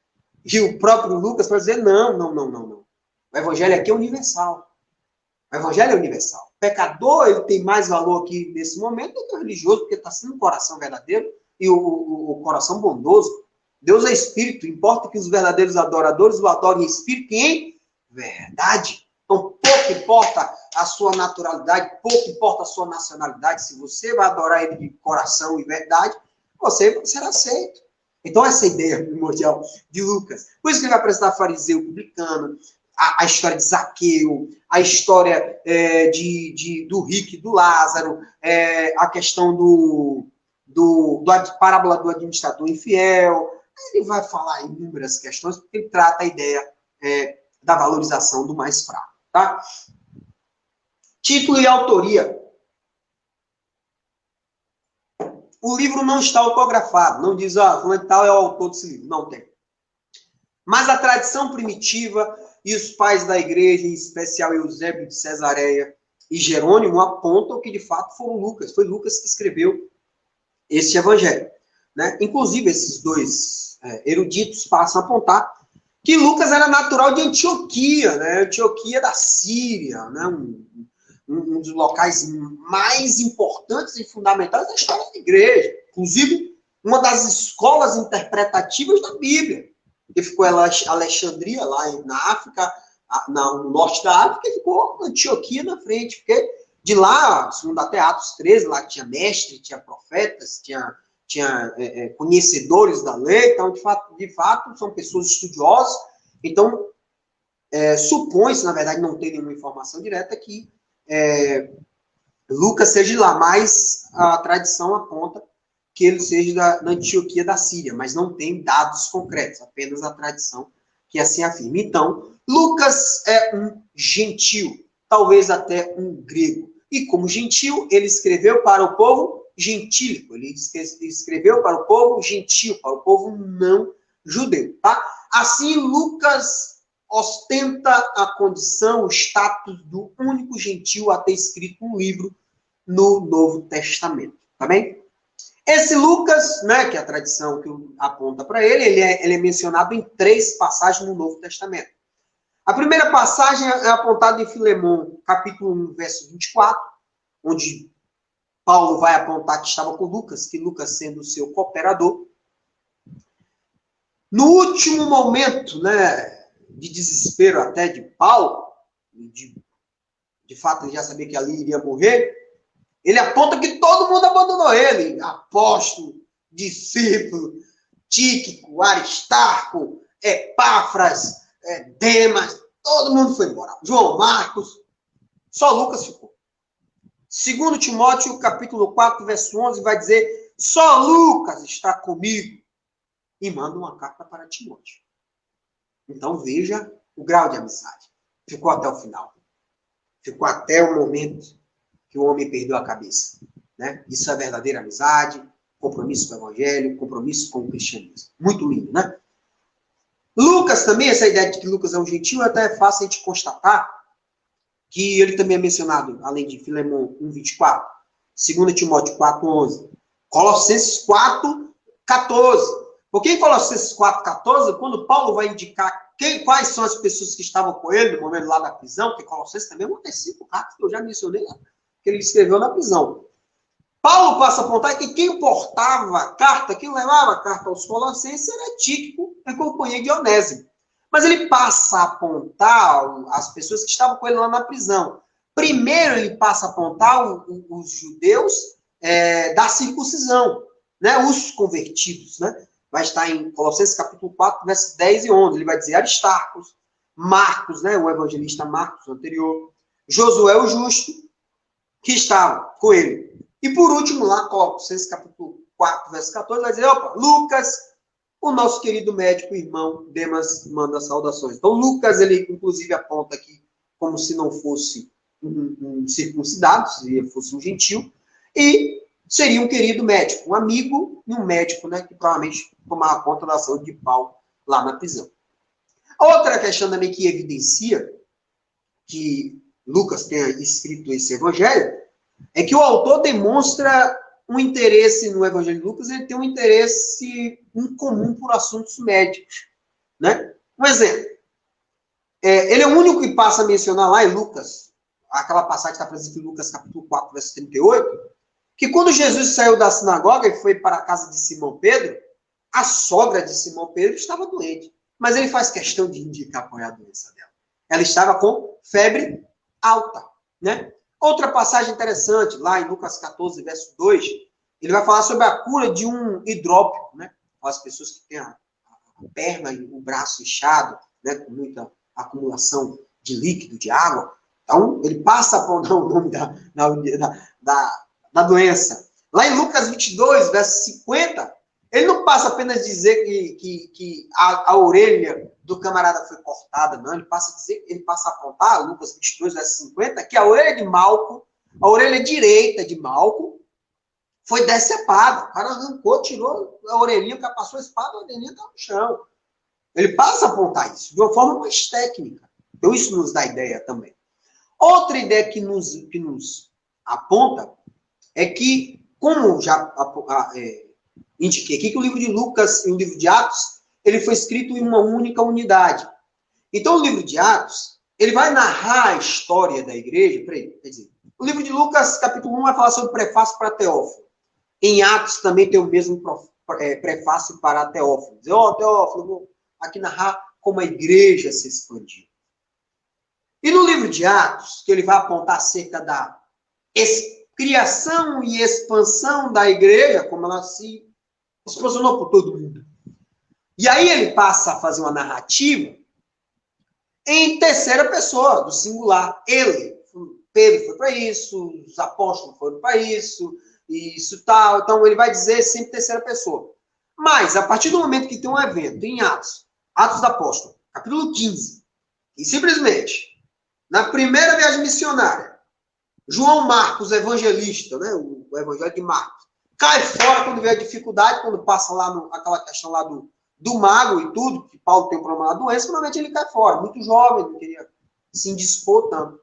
E o próprio Lucas vai dizer, não. O evangelho aqui é universal. O evangelho é universal. O pecador ele tem mais valor aqui nesse momento do que o religioso, porque está sendo um coração verdadeiro e o coração bondoso. Deus é espírito, importa que os verdadeiros adoradores o adorem em espírito e em verdade. Então, pouco importa a sua naturalidade, pouco importa a sua nacionalidade. Se você vai adorar ele de coração e verdade, você será aceito. Então, essa é a ideia primordial de Lucas. Por isso que ele vai apresentar fariseu, publicano, a história de Zaqueu, a história do rico e do Lázaro, a questão da parábola do administrador infiel. Ele vai falar inúmeras questões, porque ele trata a ideia da valorização do mais fraco. Tá? Título e autoria. O livro não está autografado, não diz, fulano tal é o autor desse livro, não tem. Mas a tradição primitiva e os pais da igreja, em especial Eusébio de Cesareia e Jerônimo, apontam que de fato foi Lucas que escreveu esse evangelho. Né? Inclusive, esses dois eruditos passam a apontar que Lucas era natural de Antioquia, né? Antioquia da Síria, né? Um dos locais mais importantes e fundamentais da história da igreja. Inclusive, uma das escolas interpretativas da Bíblia. Que ficou Alexandria, lá na África, no norte da África, e ficou Antioquia na frente. Porque de lá, segundo até Atos 13, lá tinha mestre, tinha profetas, tinha conhecedores da lei. Então, de fato, são pessoas estudiosas. Então, supõe-se, na verdade, não tem nenhuma informação direta, que Lucas seja de lá, mas a tradição aponta que ele seja da Antioquia da Síria, mas não tem dados concretos, apenas a tradição que assim afirma. Então, Lucas é um gentio, talvez até um grego. E como gentio, ele escreveu para o povo gentílico, ele escreveu para o povo gentio, para o povo não judeu, tá? Assim, Lucas ostenta a condição, o status do único gentio a ter escrito um livro no Novo Testamento, tá bem? Esse Lucas, né, que é a tradição que aponta para ele é mencionado em 3 passagens no Novo Testamento. A primeira passagem é apontada em Filemão, capítulo 1, verso 24, onde Paulo vai apontar que estava com Lucas, que Lucas sendo o seu cooperador. No último momento, né, de desespero até de Paulo, de fato ele já sabia que ali iria morrer, ele aponta que todo mundo abandonou ele, apóstolo, discípulo, Tíquico, Aristarco, Epáfras, Demas, todo mundo foi embora. João Marcos, só Lucas ficou. 2 Timóteo, capítulo 4, verso 11, vai dizer, só Lucas está comigo. E manda uma carta para Timóteo. Então veja o grau de amizade. Ficou até o final. Ficou até o momento que o homem perdeu a cabeça. Né? Isso é verdadeira amizade, compromisso com o evangelho, compromisso com o cristianismo. Muito lindo, né? Lucas também, essa ideia de que Lucas é um gentio, até é fácil a gente constatar que ele também é mencionado, além de Filemão 1,24, 2 Timóteo 4,11, Colossenses 4,14. Porque em Colossenses 4,14, quando Paulo vai indicar quais são as pessoas que estavam com ele no momento lá da prisão, porque Colossenses também é um versículo rápido, que eu já mencionei lá, que ele escreveu na prisão. Paulo passa a apontar que quem portava a carta, quem levava a carta aos Colossenses era Tíquico, em companhia de Onésimo. Mas ele passa a apontar as pessoas que estavam com ele lá na prisão. Primeiro ele passa a apontar os judeus da circuncisão, né? Os convertidos, né? Vai estar em Colossenses capítulo 4, versos 10 e 11. Ele vai dizer Aristarcos, Marcos, né? O evangelista Marcos, o anterior, Josué o justo, que estavam com ele. E por último, lá, Colossenses capítulo 4, verso 14, vai dizer, opa, Lucas, o nosso querido médico irmão Demas manda saudações. Então, Lucas, ele inclusive aponta aqui como se não fosse um circuncidado, se fosse um gentil, e seria um querido médico, um amigo e um médico, né, que provavelmente tomava conta da saúde de Paulo lá na prisão. Outra questão também que evidencia que Lucas tenha escrito esse evangelho é que o autor demonstra um interesse no Evangelho de Lucas, ele tem um interesse em comum por assuntos médicos. Né? Um exemplo. Ele é o único que passa a mencionar lá em Lucas, aquela passagem que está presente em Lucas capítulo 4, verso 38, que quando Jesus saiu da sinagoga e foi para a casa de Simão Pedro, a sogra de Simão Pedro estava doente. Mas ele faz questão de indicar qual é a doença dela. Ela estava com febre alta. Né? Outra passagem interessante, lá em Lucas 14, verso 2, ele vai falar sobre a cura de um hidrópico, né? As pessoas que têm a perna e o braço inchado, né? Com muita acumulação de líquido, de água. Então, ele passa a apontar o nome da doença. Lá em Lucas 22, verso 50, ele não passa apenas a dizer que a orelha do camarada foi cortada, não. Ele passa a apontar, Lucas 22, verso 50, que a orelha de Malco, a orelha direita de Malco, foi decepada. O cara arrancou, tirou a orelhinha, o cara passou a espada, a orelhinha está no chão. Ele passa a apontar isso de uma forma mais técnica. Então, isso nos dá ideia também. Outra ideia que nos aponta é que, como já indiquei aqui, que o livro de Lucas e o livro de Atos, ele foi escrito em uma única unidade. Então, o livro de Atos, ele vai narrar a história da igreja. Quer dizer, o livro de Lucas, capítulo 1, vai falar sobre o prefácio para Teófilo. Em Atos também tem o mesmo prefácio para Teófilo. Dizer, Teófilo, vou aqui narrar como a igreja se expandiu. E no livro de Atos, que ele vai apontar acerca da criação e expansão da igreja, como ela se expansionou por todo mundo. E aí ele passa a fazer uma narrativa em terceira pessoa, do singular. Ele, Pedro foi para isso, os apóstolos foram para isso, Isso tá. Então, ele vai dizer sempre terceira pessoa. Mas, a partir do momento que tem um evento em Atos, Atos do Apóstolo, capítulo 15, e simplesmente, na primeira viagem missionária, João Marcos, evangelista, né, o evangelho de Marcos, cai fora quando vê a dificuldade, quando passa lá aquela questão lá do mago e tudo, que Paulo tem um problema da doença, normalmente ele cai fora, muito jovem, não queria se indispor tanto.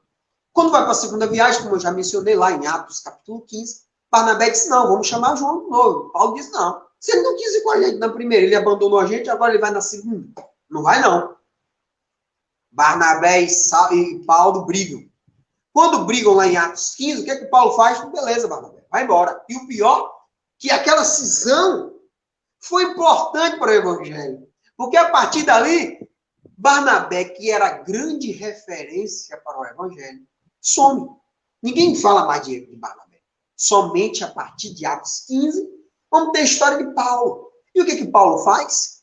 Quando vai para a segunda viagem, como eu já mencionei lá em Atos, capítulo 15, Barnabé disse, não, vamos chamar João de novo. Paulo disse, não. Se ele não quis ir com a gente na primeira, ele abandonou a gente, agora ele vai na segunda. Não vai, não. Barnabé e Paulo brigam. Quando brigam lá em Atos 15, o que é que Paulo faz? Beleza, Barnabé, vai embora. E o pior, que aquela cisão foi importante para o evangelho. Porque a partir dali, Barnabé, que era grande referência para o evangelho, some. Ninguém fala mais de Barnabé. Somente a partir de Atos 15, vamos ter a história de Paulo. E o que Paulo faz?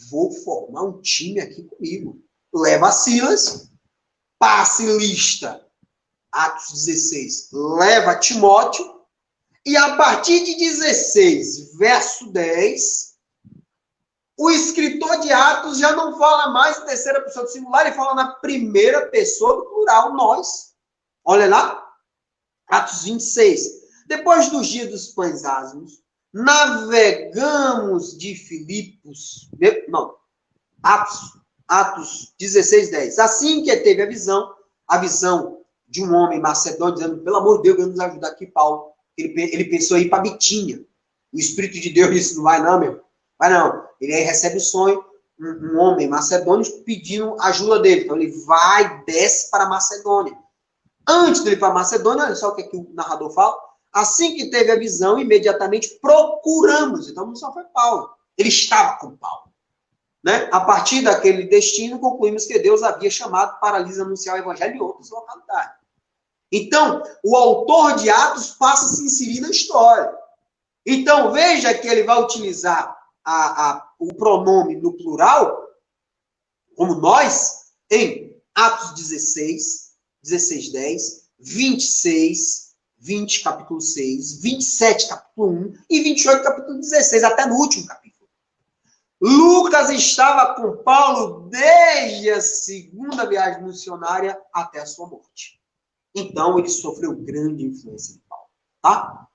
Vou formar um time aqui comigo. Leva Silas, passe lista, Atos 16, leva Timóteo, e a partir de 16, verso 10, o escritor de Atos já não fala mais em terceira pessoa do singular, ele fala na primeira pessoa do plural, nós. Olha lá, Atos 26. Depois dos dias dos pães asmos, navegamos de Filipos. Não, Atos 16, 10. Assim que teve a visão de um homem macedônio, dizendo, pelo amor de Deus, vem nos ajudar aqui, Paulo. Ele pensou em ir para Bitínia. O Espírito de Deus disse, não vai não, meu. Vai não. Ele aí recebe o sonho, um homem macedônio pedindo ajuda dele. Então ele vai, desce para a Macedônia. Antes dele ir para a Macedônia, olha só o que o narrador fala. Assim que teve a visão, imediatamente procuramos. Então não só foi Paulo. Ele estava com Paulo. Né? A partir daquele destino, concluímos que Deus havia chamado para lhes anunciar o evangelho em outras localidades. Então, o autor de Atos passa a se inserir na história. Então, veja que ele vai utilizar o pronome no plural, como nós, em Atos 16, 16, 10, 26, 20, capítulo 6, 27, capítulo 1 e 28, capítulo 16, até no último capítulo. Lucas estava com Paulo desde a segunda viagem missionária até a sua morte. Então, ele sofreu grande influência de Paulo. Tá?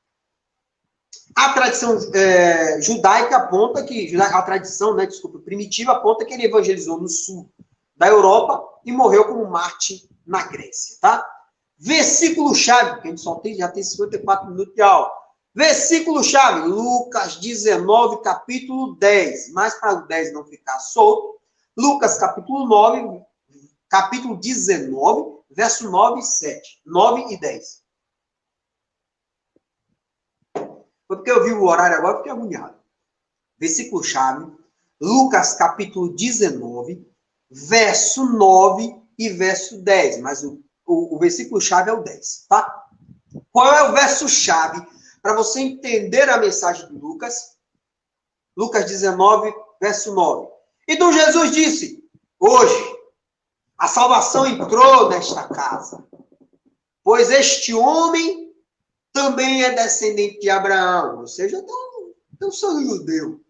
A tradição judaica aponta que... A tradição, primitiva aponta que ele evangelizou no sul da Europa e morreu como Marte na Grécia. Tá? Versículo-chave, que a gente já tem 54 minutos de aula. Versículo-chave, Lucas 19, capítulo 10. Mas para o 10 não ficar solto, Lucas capítulo 9, capítulo 19, verso 9 e 7. 9 e 10. Foi porque eu vi o horário agora, fiquei agoniado. Versículo-chave, Lucas capítulo 19, verso 9 e verso 10. Mas o versículo-chave é o 10, tá? Qual é o verso-chave para você entender a mensagem de Lucas? Lucas 19, verso 9. Então Jesus disse, hoje, a salvação entrou nesta casa, pois este homem também é descendente de Abraão, ou seja, tem um sangue judeu.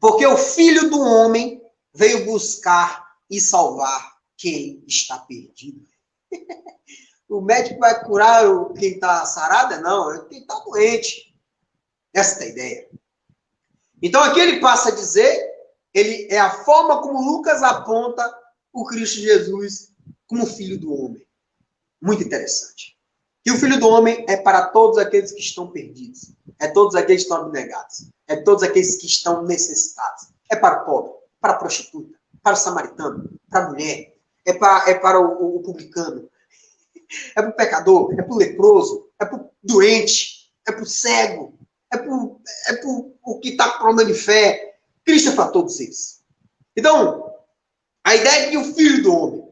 Porque o Filho do Homem veio buscar e salvar quem está perdido. O médico vai curar quem está sarado? Não, é quem está doente. Essa é a ideia. Então, aqui ele passa a dizer, ele é a forma como Lucas aponta o Cristo Jesus como Filho do Homem. Muito interessante. E o Filho do Homem é para todos aqueles que estão perdidos. É todos aqueles que estão abnegados. É todos aqueles que estão necessitados. É para o pobre, para a prostituta, para o samaritano, para a mulher. É para o publicano. É para o pecador, é para o leproso, é para o doente, é para o cego, é para o que está com problema de fé. Cristo é para todos eles. Então, a ideia é que o Filho do Homem,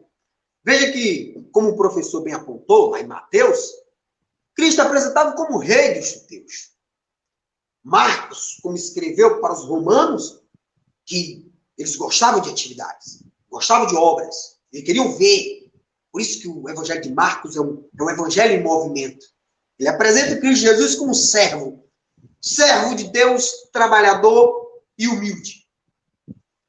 veja que, como o professor bem apontou, lá em Mateus, Cristo é apresentado como rei dos judeus. Marcos, como escreveu para os romanos, que eles gostavam de atividades, gostavam de obras, eles queriam ver. Por isso que o evangelho de Marcos é um evangelho em movimento. Ele apresenta Cristo Jesus como servo. Servo de Deus, trabalhador e humilde.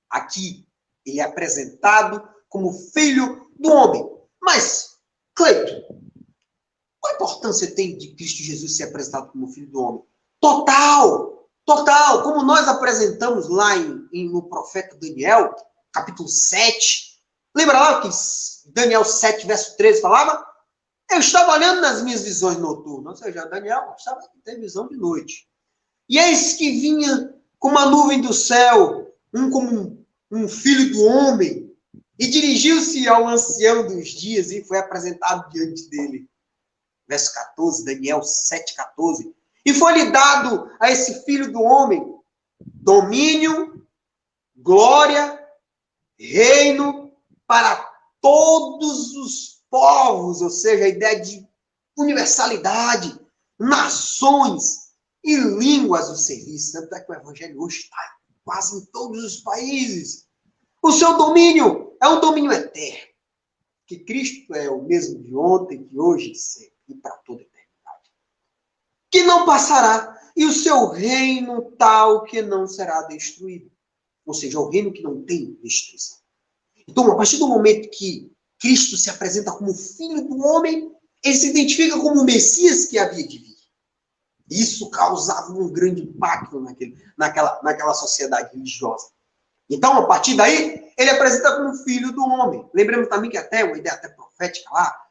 Aqui, ele é apresentado como filho do homem. Mas, Cleito, qual a importância tem de Cristo Jesus ser apresentado como filho do homem? Total! Total! Como nós apresentamos lá no profeta Daniel, capítulo 7. Lembra lá que Daniel 7, verso 13 falava? Eu estava olhando nas minhas visões noturnas. Ou seja, Daniel estava tendo visão de noite. E eis que vinha com uma nuvem do céu, como um filho do homem, e dirigiu-se ao ancião dos dias e foi apresentado diante dele. Verso 14, Daniel 7,14. E foi-lhe dado a esse filho do homem domínio, glória, reino para todos os povos, ou seja, a ideia de universalidade, nações e línguas do serviço. Tanto é que o evangelho hoje está quase em todos os países. O seu domínio é um domínio eterno. Que Cristo é o mesmo de ontem, de hoje e sempre, e para toda a eternidade. Que não passará, e o seu reino tal que não será destruído. Ou seja, o reino que não tem destruição. Então, a partir do momento que Cristo se apresenta como filho do homem, ele se identifica como o Messias que havia de vir. Isso causava um grande impacto naquela sociedade religiosa. Então, a partir daí, ele apresenta como filho do homem. Lembremos também que até uma ideia até profética lá,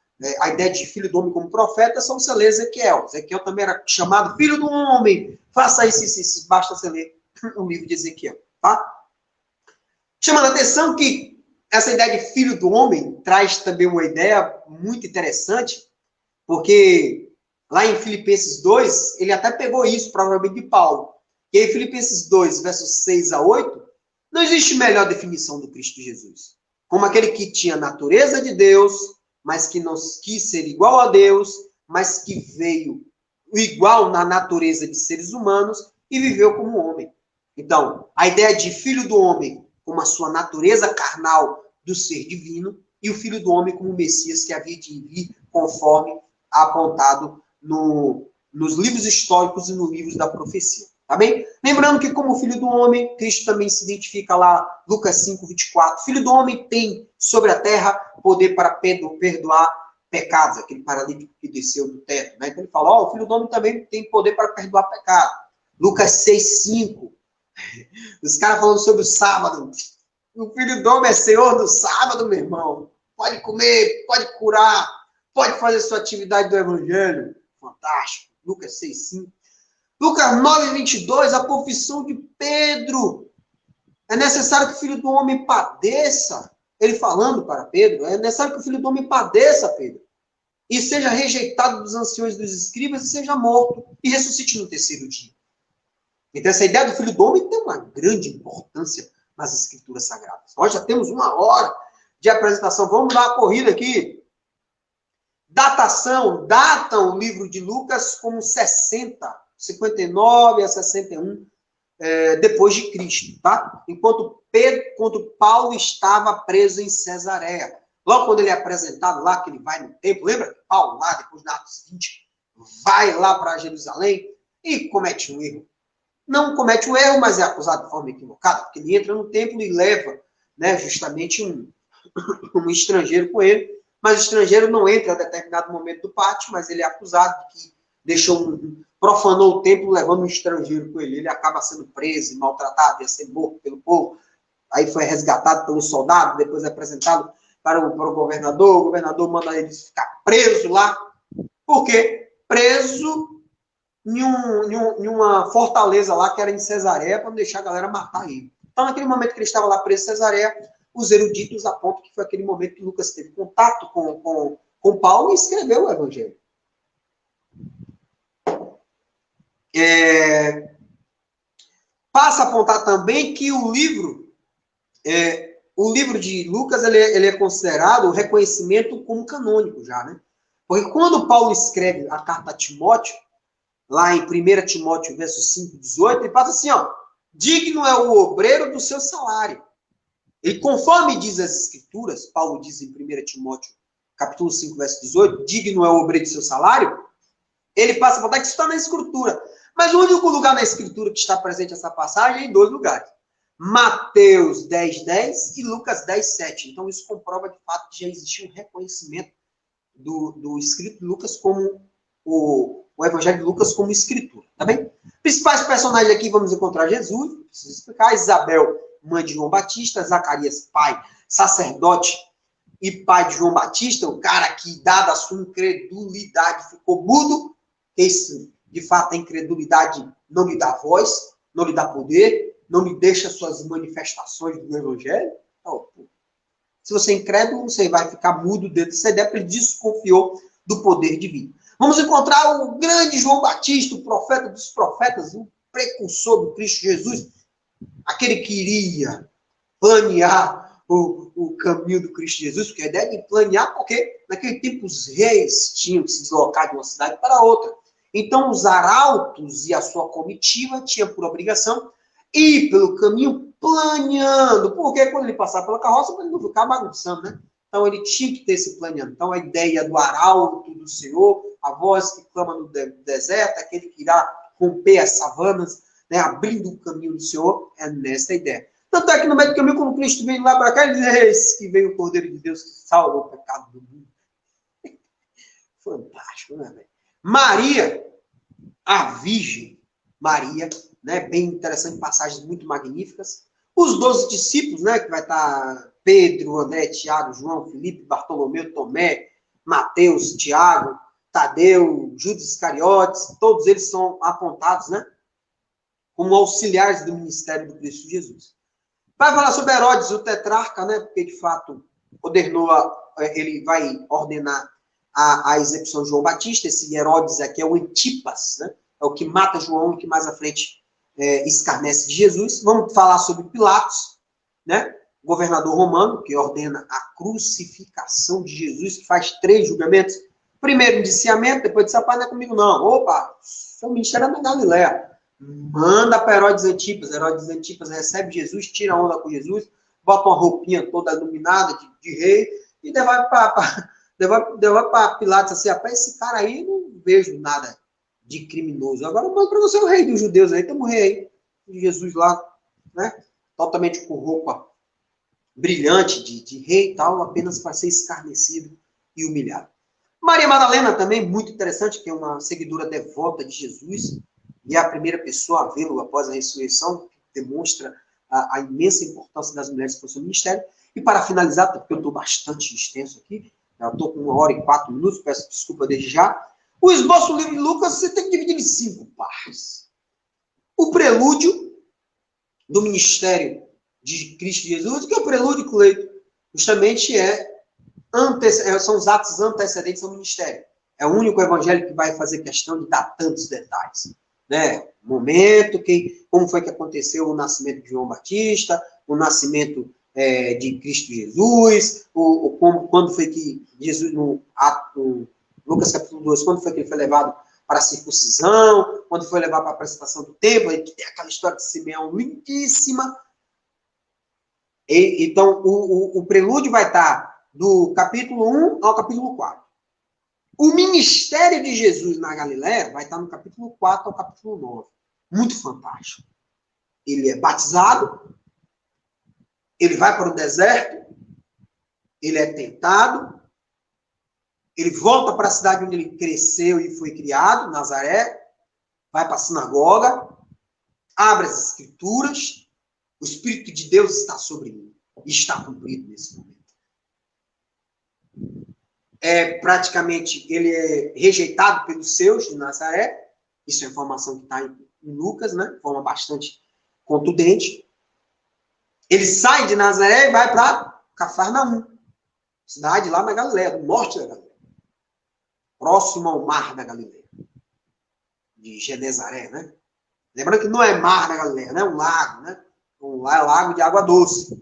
a ideia de filho do homem como profeta, só você lê Ezequiel. Ezequiel também era chamado filho do homem. Faça isso, basta você ler o livro de Ezequiel. Tá? Chamando a atenção que essa ideia de filho do homem traz também uma ideia muito interessante, porque lá em Filipenses 2, ele até pegou isso, provavelmente, de Paulo. E em Filipenses 2, versos 6 a 8, não existe melhor definição do Cristo Jesus. Como aquele que tinha a natureza de Deus, mas que não quis ser igual a Deus, mas que veio igual na natureza de seres humanos e viveu como homem. Então, a ideia de filho do homem como a sua natureza carnal do ser divino e o filho do homem como o Messias que havia de vir conforme apontado nos livros históricos e nos livros da profecia. Tá bem? Lembrando que como filho do homem, Cristo também se identifica lá, Lucas 5, 24. Filho do homem tem sobre a terra poder para perdoar pecados, aquele paralítico que desceu do teto. Né? Então ele fala, o filho do homem também tem poder para perdoar pecado. Lucas 6, 5. Os caras falando sobre o sábado. O filho do homem é senhor do sábado, meu irmão. Pode comer, pode curar, pode fazer sua atividade do evangelho. Fantástico. Lucas 6, 5. Lucas 9, 22, a confissão de Pedro. É necessário que o filho do homem padeça. Ele falando para Pedro, é necessário que o filho do homem padeça, Pedro. E seja rejeitado dos anciões dos escribas e seja morto. E ressuscite no terceiro dia. Então essa ideia do filho do homem tem uma grande importância nas escrituras sagradas. Nós já temos 1 hora de apresentação. Vamos dar uma corrida aqui. Datação. Datam o livro de Lucas como 59 a 61 depois de Cristo, tá? Enquanto Paulo estava preso em Cesareia. Logo quando ele é apresentado lá, que ele vai no templo, lembra que Paulo lá, depois de Atos 20, vai lá para Jerusalém e comete um erro. Não comete um erro, mas é acusado de forma equivocada, porque ele entra no templo e leva, né, justamente um estrangeiro com ele, mas o estrangeiro não entra a determinado momento do pátio, mas ele é acusado de que profanou o templo levando um estrangeiro com ele. Ele acaba sendo preso, maltratado, ia ser morto pelo povo. Aí foi resgatado pelo soldado, depois apresentado para o governador manda ele ficar preso lá. Por quê? Preso em uma fortaleza lá, que era em Cesareia, para não deixar a galera matar ele. Então, naquele momento que ele estava lá preso em Cesareia, os eruditos apontam que foi aquele momento que Lucas teve contato com Paulo e escreveu o Evangelho. Passa a apontar também que o livro de Lucas ele é considerado o reconhecimento como canônico já, né? Porque quando Paulo escreve a carta a Timóteo, lá em 1 Timóteo, verso 5, 18, ele fala assim, digno é o obreiro do seu salário. E conforme diz as Escrituras, Paulo diz em 1 Timóteo, capítulo 5, verso 18, digno é o obreiro do seu salário, Ele passa a botar que isso está na Escritura. Mas o único lugar na Escritura que está presente essa passagem é em dois lugares. Mateus 10:10 e Lucas 10:7. Então, isso comprova, de fato, que já existia um reconhecimento do escrito de Lucas como o Evangelho de Lucas como escritura, tá bem? Principais personagens aqui, vamos encontrar Jesus, não preciso explicar, Isabel, mãe de João Batista, Zacarias, pai, sacerdote e pai de João Batista, o cara que, dada a sua incredulidade, ficou mudo. Esse, de fato, a incredulidade não lhe dá voz, não lhe dá poder, não lhe deixa suas manifestações do Evangelho. Então, se você é incrédulo, você vai ficar mudo dentro dessa ideia, porque ele desconfiou do poder divino. Vamos encontrar o grande João Batista, o profeta dos profetas, o precursor do Cristo Jesus, aquele que iria planear o caminho do Cristo Jesus, porque a ideia de planear, porque naquele tempo os reis tinham que se deslocar de uma cidade para outra. Então os arautos e a sua comitiva tinham por obrigação ir pelo caminho planeando, porque quando ele passar pela carroça, ele não ficar bagunçando, né? Então ele tinha que ter esse planeando. Então a ideia do arauto do Senhor, a voz que clama no deserto, aquele que irá romper as savanas, né, abrindo o caminho do Senhor, é nessa ideia. Tanto é que no meio do caminho, quando Cristo vem lá para cá, ele diz, esse que veio o Cordeiro de Deus que salva o pecado do mundo. Fantástico, né, velho? Maria, a Virgem Maria, né, bem interessante, passagens muito magníficas. Os 12 discípulos, né, que vai estar Pedro, André, Tiago, João, Felipe, Bartolomeu, Tomé, Mateus, Tiago, Tadeu, Judas Iscariotes, todos eles são apontados, né, como auxiliares do ministério do Cristo Jesus. Vai falar sobre Herodes, o tetrarca, né, porque de fato ordenou, ele vai ordenar a execução de João Batista. Esse Herodes aqui é o Antipas, né, é o que mata João e que mais à frente escarnece de Jesus. Vamos falar sobre Pilatos, né, governador romano, que ordena a crucificação de Jesus, que faz 3 julgamentos. Primeiro indiciamento, depois disse, rapaz, não é comigo não. Opa, seu ministério é na Galileia. Manda para Herodes Antipas. Herodes Antipas recebe Jesus, tira onda com Jesus, bota uma roupinha toda iluminada de rei e devolve para Pilatos assim, rapaz, esse cara aí não vejo nada de criminoso. Agora manda para você o rei dos judeus aí, temos o rei aí, Jesus lá, né? Totalmente com roupa brilhante de rei e tal, apenas para ser escarnecido e humilhado. Maria Madalena também, muito interessante, que é uma seguidora devota de Jesus, e é a primeira pessoa a vê-lo após a ressurreição, que demonstra a imensa importância das mulheres para o seu ministério. E para finalizar, porque eu estou bastante extenso aqui, eu estou com 1h04, peço desculpa desde já, o esboço livre de Lucas você tem que dividir em 5 partes. O prelúdio do ministério de Cristo Jesus, que é o prelúdio, Cleito, justamente são os atos antecedentes ao ministério. É o único evangelho que vai fazer questão de dar tantos detalhes. Né? Momento, como foi que aconteceu o nascimento de João Batista, o nascimento de Cristo Jesus, quando foi que Jesus, no Lucas capítulo 2, quando foi que ele foi levado para a circuncisão, quando foi levado para a apresentação do templo, que tem aquela história de Simeão lindíssima. Então, o prelúdio vai estar do capítulo 1 ao capítulo 4. O ministério de Jesus na Galiléia vai estar no capítulo 4 ao capítulo 9. Muito fantástico. Ele é batizado, ele vai para o deserto, ele é tentado, ele volta para a cidade onde ele cresceu e foi criado, Nazaré, vai para a sinagoga, abre as escrituras, o Espírito de Deus está sobre mim, e está cumprido nesse momento. Praticamente, ele é rejeitado pelos seus de Nazaré, isso é informação que está em Lucas, né, de forma bastante contundente. Ele sai de Nazaré e vai para Cafarnaum, cidade lá na Galileia, do norte da Galileia, próximo ao mar da Galileia, de Genezaré, né? Lembrando que não é mar da Galileia, né? É um lago, né? Um lago de água doce.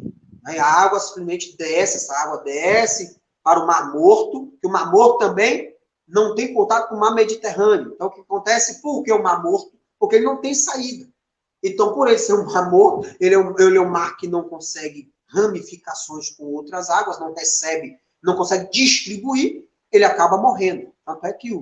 Aí a água simplesmente desce, essa água desce para o Mar Morto, que o Mar Morto também não tem contato com o Mar Mediterrâneo. Então, o que acontece? Por que o Mar Morto? Porque ele não tem saída. Então, por ele ser um Mar Morto, ele é um mar que não consegue ramificações com outras águas, não consegue distribuir, ele acaba morrendo. Tanto é que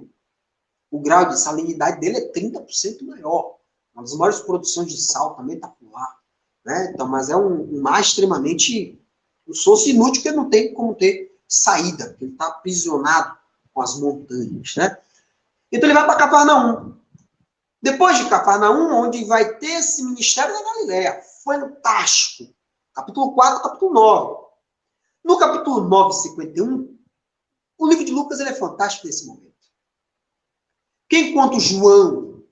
o grau de salinidade dele é 30% maior. Uma das maiores produções de sal também está por lá. Né? Então, mas é um mar extremamente... um soço inútil que não tem como ter saída, porque ele está aprisionado com as montanhas. Né? Então ele vai para Cafarnaum. Depois de Cafarnaum, onde vai ter esse ministério da Galileia. Fantástico. Capítulo 4, capítulo 9. No capítulo 9, 51, o livro de Lucas ele é fantástico nesse momento. Porque enquanto João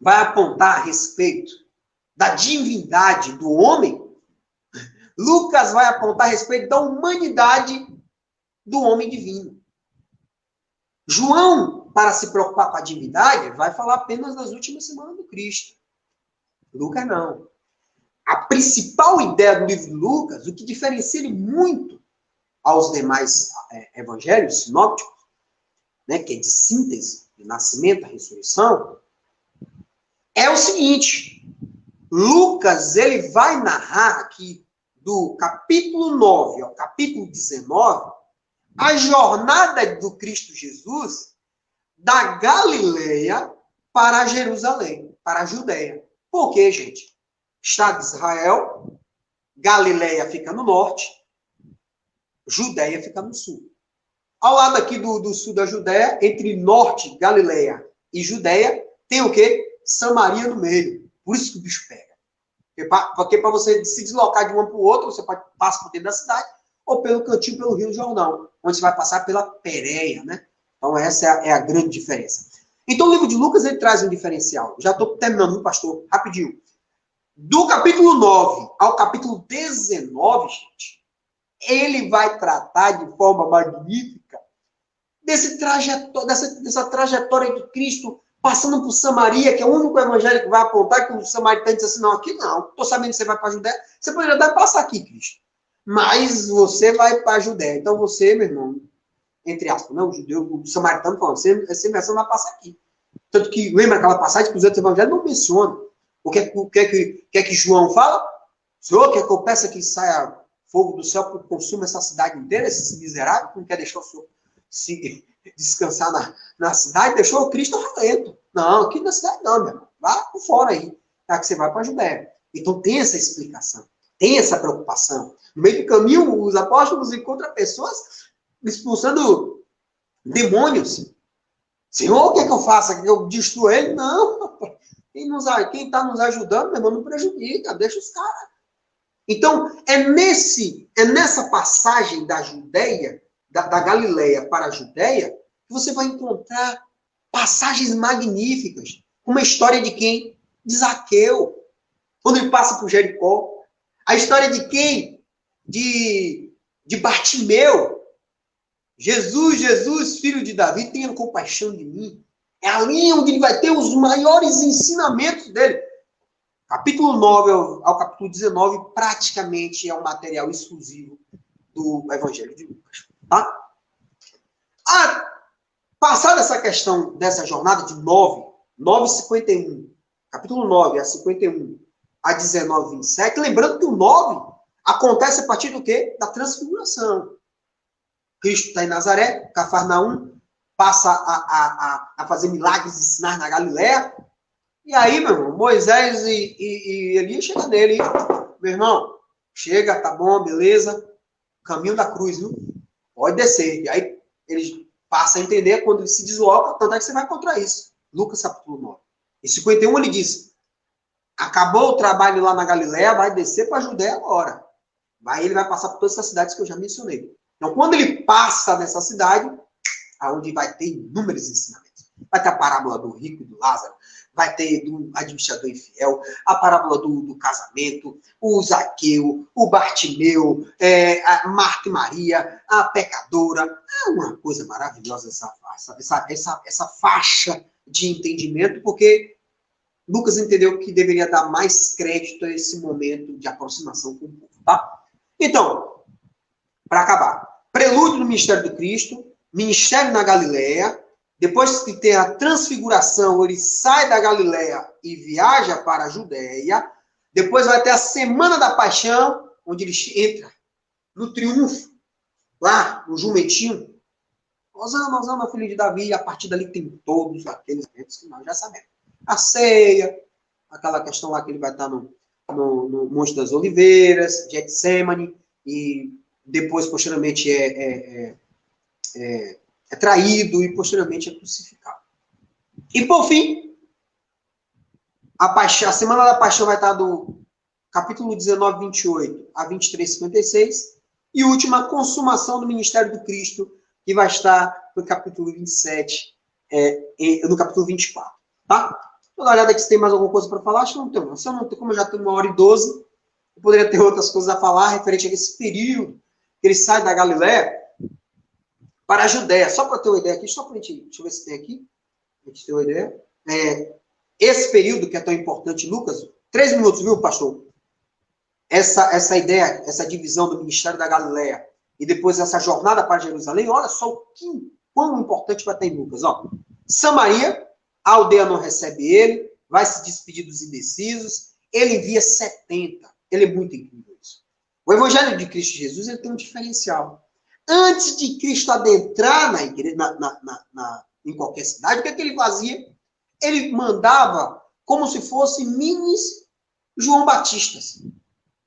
vai apontar a respeito da divindade do homem, Lucas vai apontar a respeito da humanidade do homem divino. João, para se preocupar com a divindade, vai falar apenas das últimas semanas do Cristo. Lucas não. A principal ideia do livro de Lucas, o que diferencia ele muito aos demais evangelhos sinópticos, né, que é de síntese, de nascimento, a ressurreição, é o seguinte: Lucas ele vai narrar aqui do capítulo 9 ao capítulo 19 a jornada do Cristo Jesus da Galileia para Jerusalém, para a Judéia. Por quê, gente? Estado de Israel, Galileia fica no norte, Judéia fica no sul. Ao lado aqui do sul da Judéia, entre norte, Galileia e Judéia, tem o quê? Samaria no meio. Por isso que o bicho pega. Porque para você se deslocar de um para o outro, você pode passar por dentro da cidade, ou pelo cantinho, pelo Rio Jordão, onde você vai passar pela Pérea, né? Então essa é a grande diferença. Então o livro de Lucas, ele traz um diferencial. Já estou terminando, pastor, rapidinho. Do capítulo 9 ao capítulo 19, gente, ele vai tratar de forma magnífica dessa trajetória de Cristo, passando por Samaria, que é o único evangelho que vai apontar que o samaritano diz assim, não, aqui não, estou sabendo que você vai para a Judéia, você poderia dar passar aqui, Cristo. Mas você vai para a Judéia. Então você, meu irmão, entre aspas, não, o judeu, o samaritano falando, você não vai passar aqui. Tanto que, lembra aquela passagem que os outros evangelhos não mencionam. O que é que João fala? Senhor, quer que eu peça que saia fogo do céu que consuma essa cidade inteira, esse miserável, que não quer deixar o Senhor se descansar na cidade, deixou o Cristo relento. Não, aqui na cidade não, meu irmão. Vá por fora aí, tá? Que você vai para a Judéia. Então tem essa explicação, tem essa preocupação. No meio do caminho, os apóstolos encontram pessoas expulsando demônios. Senhor, o que é que eu faço? Que eu destruo ele? Não. Quem está nos ajudando, meu irmão, não prejudica, deixa os caras. Então, é nessa passagem da Judéia, da Galileia para a Judéia, que você vai encontrar passagens magníficas. Uma história de quem? De Zaqueu. Quando ele passa por Jericó. A história de quem? De Bartimeu. Jesus, Jesus, filho de Davi, tenha compaixão de mim. É ali onde ele vai ter os maiores ensinamentos dele. Capítulo 9 ao capítulo 19, praticamente é um material exclusivo do Evangelho de Lucas. Tá? Passada essa questão dessa jornada de 9:51, capítulo 9 a 51, a 19, 27, lembrando que o 9 acontece a partir do quê? Da transfiguração. Cristo está em Nazaré, Cafarnaum, passa a fazer milagres e sinais na Galileia. E aí, meu irmão, Moisés e Elias chegam nele. Meu irmão, chega, tá bom, beleza. Caminho da cruz, viu? Pode descer. E aí, eles passam a entender quando ele se desloca, tanto é que você vai encontrar isso. Lucas capítulo 9. Em 51 ele diz, acabou o trabalho lá na Galileia, vai descer para a Judéia agora. Ele vai passar por todas essas cidades que eu já mencionei. Então, quando ele passa nessa cidade, aonde vai ter inúmeros ensinamentos. Vai ter a parábola do rico e do Lázaro, vai ter do administrador infiel, a parábola do casamento, o Zaqueu, o Bartimeu, a Marta e Maria, a pecadora. É uma coisa maravilhosa essa faixa de entendimento, porque Lucas entendeu que deveria dar mais crédito a esse momento de aproximação com o povo. Tá? Então, para acabar, prelúdio do ministério do Cristo, ministério na Galileia. Depois que tem a transfiguração, ele sai da Galileia e viaja para a Judéia. Depois vai ter a Semana da Paixão, onde ele entra no triunfo, lá no jumentinho, Osana, filho de Davi, e a partir dali tem todos aqueles eventos que nós já sabemos. A ceia, aquela questão lá que ele vai estar no Monte das Oliveiras, Getsemane, e depois, posteriormente, é traído e, posteriormente, é crucificado. E, por fim, a Semana da Paixão vai estar do capítulo 19, 28 a 23, 56, e última, a consumação do ministério do Cristo, que vai estar no capítulo 27, no capítulo 24, tá? Vou dar uma olhada aqui se tem mais alguma coisa para falar. Acho que não tem, não. Se eu não tenho, como eu já tenho 1h12, eu poderia ter outras coisas a falar referente a esse período que ele sai da Galiléia para a Judéia. Só para ter uma ideia aqui, só para a gente, deixa eu ver se tem aqui, a gente ter uma ideia. Esse período que é tão importante, Lucas, 3 minutos, viu, pastor? Essa ideia, essa divisão do ministério da Galiléia e depois essa jornada para Jerusalém, olha só quão importante vai ter em Lucas. Ó. Samaria, a aldeia não recebe ele, vai se despedir dos indecisos, ele envia 70. Ele é muito incrível isso. O evangelho de Cristo Jesus ele tem um diferencial. Antes de Cristo adentrar na igreja, em qualquer cidade, o que ele fazia? Ele mandava como se fossem minis João Batistas.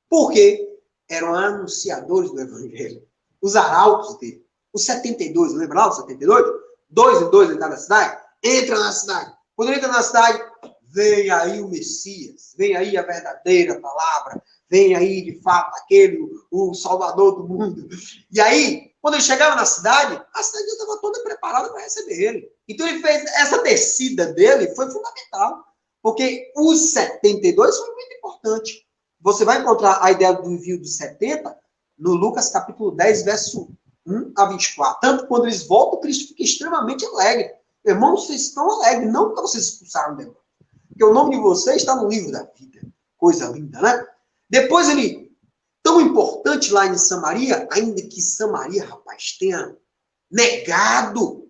Por quê? Eram anunciadores do evangelho. Os arautos dele. Os 72, lembra lá os 72? 2 em 2 ele está na cidade. Entra na cidade. Quando ele entra na cidade, vem aí o Messias. Vem aí a verdadeira palavra. Vem aí, de fato, o Salvador do mundo. E aí, quando ele chegava na cidade, a cidade já estava toda preparada para receber ele. Então ele fez, essa descida dele foi fundamental. Porque os 72 foi muito importante. Você vai encontrar a ideia do envio dos 70 no Lucas capítulo 10, verso 1 a 24. Tanto que quando eles voltam, Cristo fica extremamente alegre. Irmãos, vocês estão alegres, não porque vocês expulsaram o demônio. Porque o nome de vocês está no livro da vida. Coisa linda, né? Depois ele, tão importante lá em Samaria, ainda que Samaria, rapaz, tenha negado.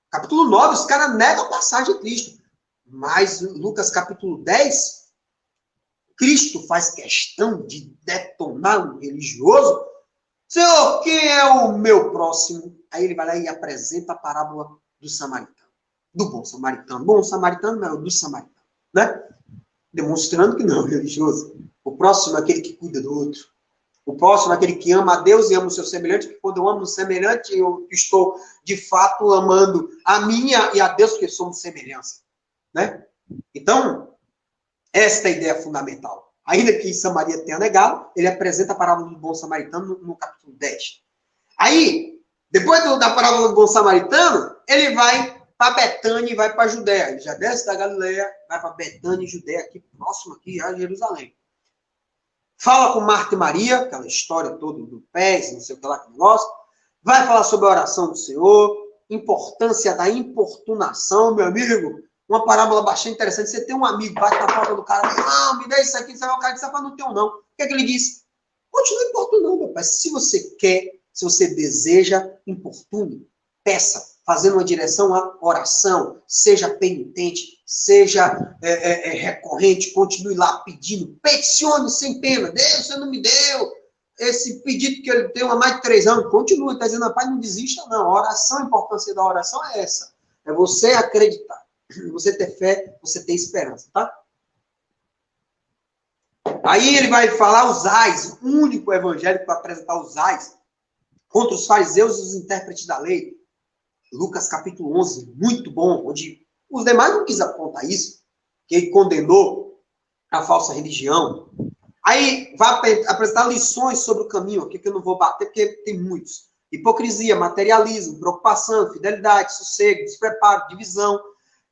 Capítulo 9, os caras negam a passagem de Cristo. Mas Lucas capítulo 10, Cristo faz questão de detonar um religioso. Senhor, quem é o meu próximo? Aí ele vai lá e apresenta a parábola do samaritano. Do bom samaritano. Bom samaritano não, do samaritano. Né? Demonstrando que não é religioso. O próximo é aquele que cuida do outro. O próximo é aquele que ama a Deus e ama o seu semelhante, porque quando eu amo o semelhante, eu estou, de fato, amando a minha e a Deus, porque somos semelhança. Né? Então, esta é a ideia fundamental. Ainda que Samaria tenha negado, ele apresenta a parábola do bom samaritano no capítulo 10. Aí, depois da parábola do bom samaritano, ele vai para Betânia e vai para a Judéia. Ele já desce da Galileia, vai para Betânia e Judéia, aqui próximo aqui a Jerusalém. Fala com Marta e Maria, aquela história toda do pés, não sei o que lá, que negócio. Vai falar sobre a oração do Senhor, importância da importunação, meu amigo. Uma parábola bastante interessante. Você tem um amigo, bate na porta do cara, não, me dá isso aqui, o cara diz, não tem não. O que é que ele diz? Continua importunando, meu pai. Se você quer, se você deseja, importune. Peça, fazendo uma direção à oração. Seja penitente, seja recorrente, continue lá pedindo. Peticione sem pena. Deus, você não me deu esse pedido que ele tem há mais de 3 anos. Continue, está dizendo, pai, não desista não. A oração, a importância da oração é essa. É você acreditar. Você ter fé, você ter esperança, tá? Aí ele vai falar os ais, o único evangélico para apresentar os ais contra os fariseus e os intérpretes da lei. Lucas capítulo 11, muito bom, onde os demais não quis apontar isso, que ele condenou a falsa religião. Aí vai apresentar lições sobre o caminho, aqui que eu não vou bater, porque tem muitos. Hipocrisia, materialismo, preocupação, fidelidade, sossego, despreparo, divisão.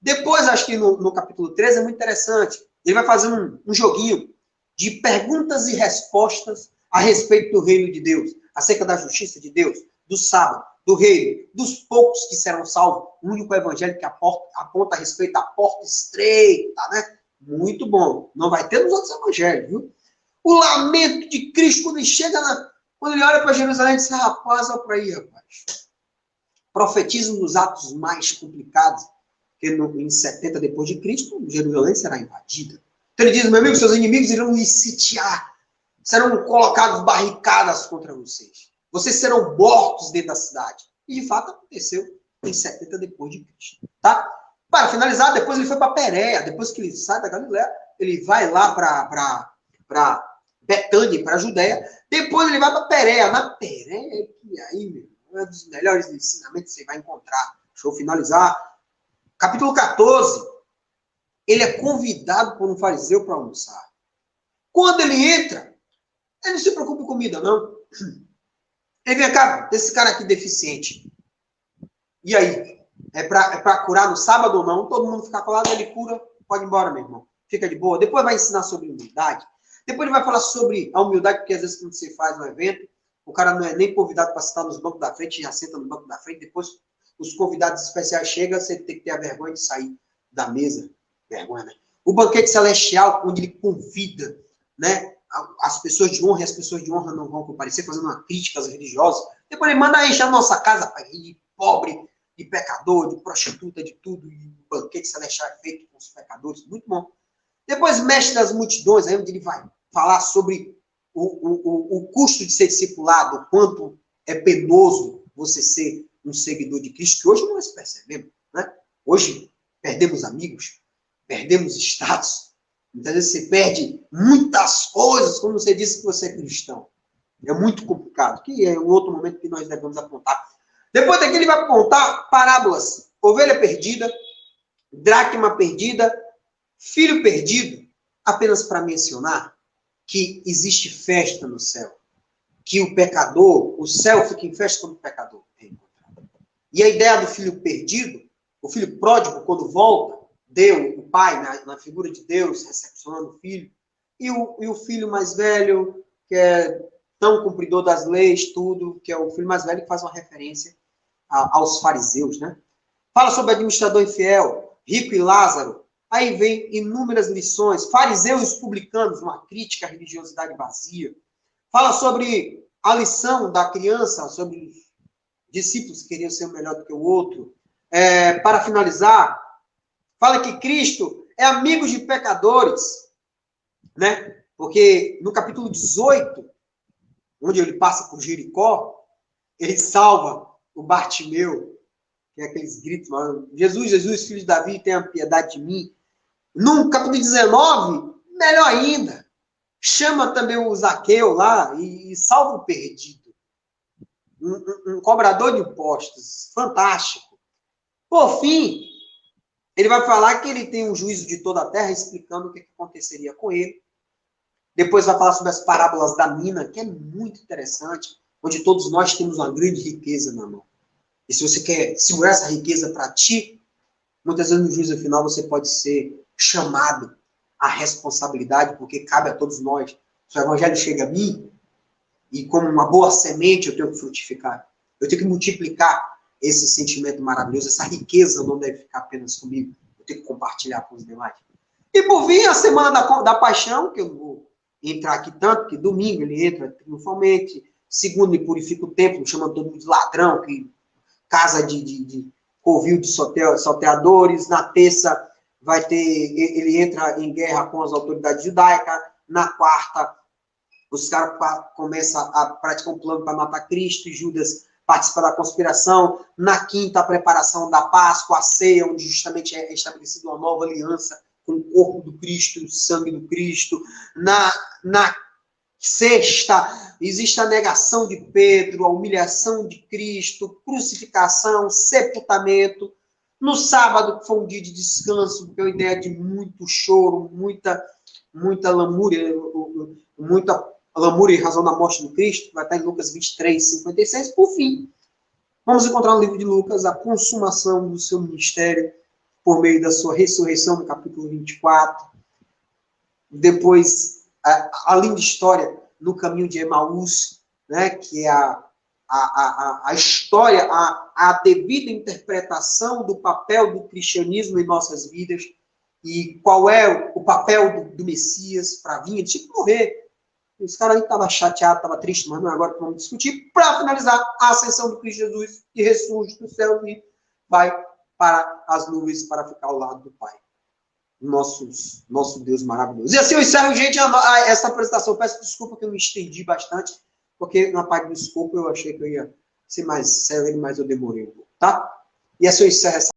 Depois, acho que no capítulo 13 é muito interessante. Ele vai fazer um joguinho de perguntas e respostas a respeito do reino de Deus, acerca da justiça de Deus, do sábado, do reino, dos poucos que serão salvos. O único evangelho que aponta a respeito da porta estreita, né? Muito bom. Não vai ter nos outros evangelhos, viu? O lamento de Cristo quando ele chega quando ele olha para Jerusalém e diz, rapaz, olha para aí, rapaz. Profetismo dos atos mais complicados. Porque em 70 depois de Cristo, Jerusalém será invadida. Então ele diz, meu amigo, seus inimigos irão lhe sitiar. Serão colocados barricadas contra vocês. Vocês serão mortos dentro da cidade. E de fato aconteceu em 70 depois de Cristo. Tá? Para finalizar, depois ele foi para Pérea. Depois que ele sai da Galiléia, ele vai lá para Betânia, para a Judéia. Depois ele vai para Pérea. Na Pérea, que aí, meu, é um dos melhores ensinamentos que você vai encontrar. Deixa eu finalizar. Capítulo 14. Ele é convidado por um fariseu para almoçar. Quando ele entra, ele não se preocupa com comida, não. Ele vem cá, esse cara aqui deficiente. E aí? É para curar no sábado ou não? Todo mundo ficar colado, ele cura, pode ir embora, meu irmão. Fica de boa. Depois vai ensinar sobre humildade. Depois ele vai falar sobre a humildade, porque às vezes quando você faz um evento, o cara não é nem convidado para sentar nos bancos da frente, já senta no banco da frente, depois os convidados especiais chegam, você tem que ter a vergonha de sair da mesa. Vergonha, né? O banquete celestial, onde ele convida, né, as pessoas de honra, e as pessoas de honra não vão comparecer, fazendo uma crítica às religiosas. Depois ele manda encher a nossa casa, pai, de pobre, de pecador, de prostituta, de tudo, e o banquete celestial é feito com os pecadores, muito bom. Depois mexe nas multidões, aí onde ele vai falar sobre o custo de ser discipulado, o quanto é penoso você ser um seguidor de Cristo, que hoje nós percebemos, né? Hoje perdemos amigos, perdemos status, muitas vezes você perde muitas coisas quando você disse que você é cristão. É muito complicado, que é um outro momento que nós devemos apontar. Depois daqui ele vai apontar parábolas. Ovelha perdida, dracma perdida, filho perdido, apenas para mencionar que existe festa no céu. Que o pecador, o céu fica em festa quando o pecador é encontrado. E a ideia do filho perdido, o filho pródigo, quando volta, Deus, o pai, na figura de Deus, recepcionando o filho, e o filho mais velho, que é tão cumpridor das leis, tudo, que é o filho mais velho que faz uma referência aos fariseus, né? Fala sobre administrador infiel, rico e Lázaro. Aí vem inúmeras lições. Fariseus e os publicanos, uma crítica à religiosidade vazia. Fala sobre a lição da criança, sobre os discípulos que queriam ser melhor do que o outro. Para finalizar, fala que Cristo é amigo de pecadores, né? Porque no capítulo 18, onde ele passa por Jericó, ele salva o Bartimeu, que é aqueles gritos, Jesus, Jesus, filho de Davi, tenha piedade de mim. No capítulo 19, melhor ainda, chama também o Zaqueu lá e salva o perdido. Um cobrador de impostos, fantástico. Por fim, ele vai falar que ele tem um juízo de toda a terra, explicando o que aconteceria com ele. Depois vai falar sobre as parábolas da mina, que é muito interessante, onde todos nós temos uma grande riqueza na mão. E se você quer segurar essa riqueza para ti, muitas vezes no juízo final você pode ser chamado à responsabilidade, porque cabe a todos nós. Se o evangelho chega a mim, e como uma boa semente eu tenho que frutificar, eu tenho que multiplicar esse sentimento maravilhoso, essa riqueza não deve ficar apenas comigo, eu tenho que compartilhar com os demais. E por fim, a semana da paixão, que eu não vou entrar aqui tanto, que domingo ele entra triunfalmente, segundo ele purifica o templo, chamando todo mundo de ladrão, que casa de covil de salteadores. Na terça vai ter, ele entra em guerra com as autoridades judaicas. Na quarta, os caras começam a praticar um plano para matar Cristo, e Judas participa da conspiração. Na quinta, a preparação da Páscoa, a ceia, onde justamente é estabelecida uma nova aliança com o corpo do Cristo, o sangue do Cristo. Na sexta, existe a negação de Pedro, a humilhação de Cristo, crucificação, sepultamento. No sábado, que foi um dia de descanso, porque é uma ideia de muito choro, muita lamúria, muita lamúria em razão da morte do Cristo, vai estar em Lucas 23, 56. Por fim, vamos encontrar no livro de Lucas a consumação do seu ministério por meio da sua ressurreição, no capítulo 24. Depois, a linda história no caminho de Emaús, né, que é a história, a devida interpretação do papel do cristianismo em nossas vidas e qual é o papel do Messias para vir. Ele tinha que morrer. Os caras aí estavam chateados, estavam tristes, mas não é agora que vamos discutir. Para finalizar, a ascensão do Cristo Jesus, que ressurge do céu e vai para as nuvens para ficar ao lado do Pai. Nosso Deus maravilhoso. E assim eu encerro, gente, essa apresentação. Peço desculpa que eu me estendi bastante, porque na parte do escopo eu achei que eu ia ser mais célere, mas eu demorei um pouco, tá? E assim eu encerro essa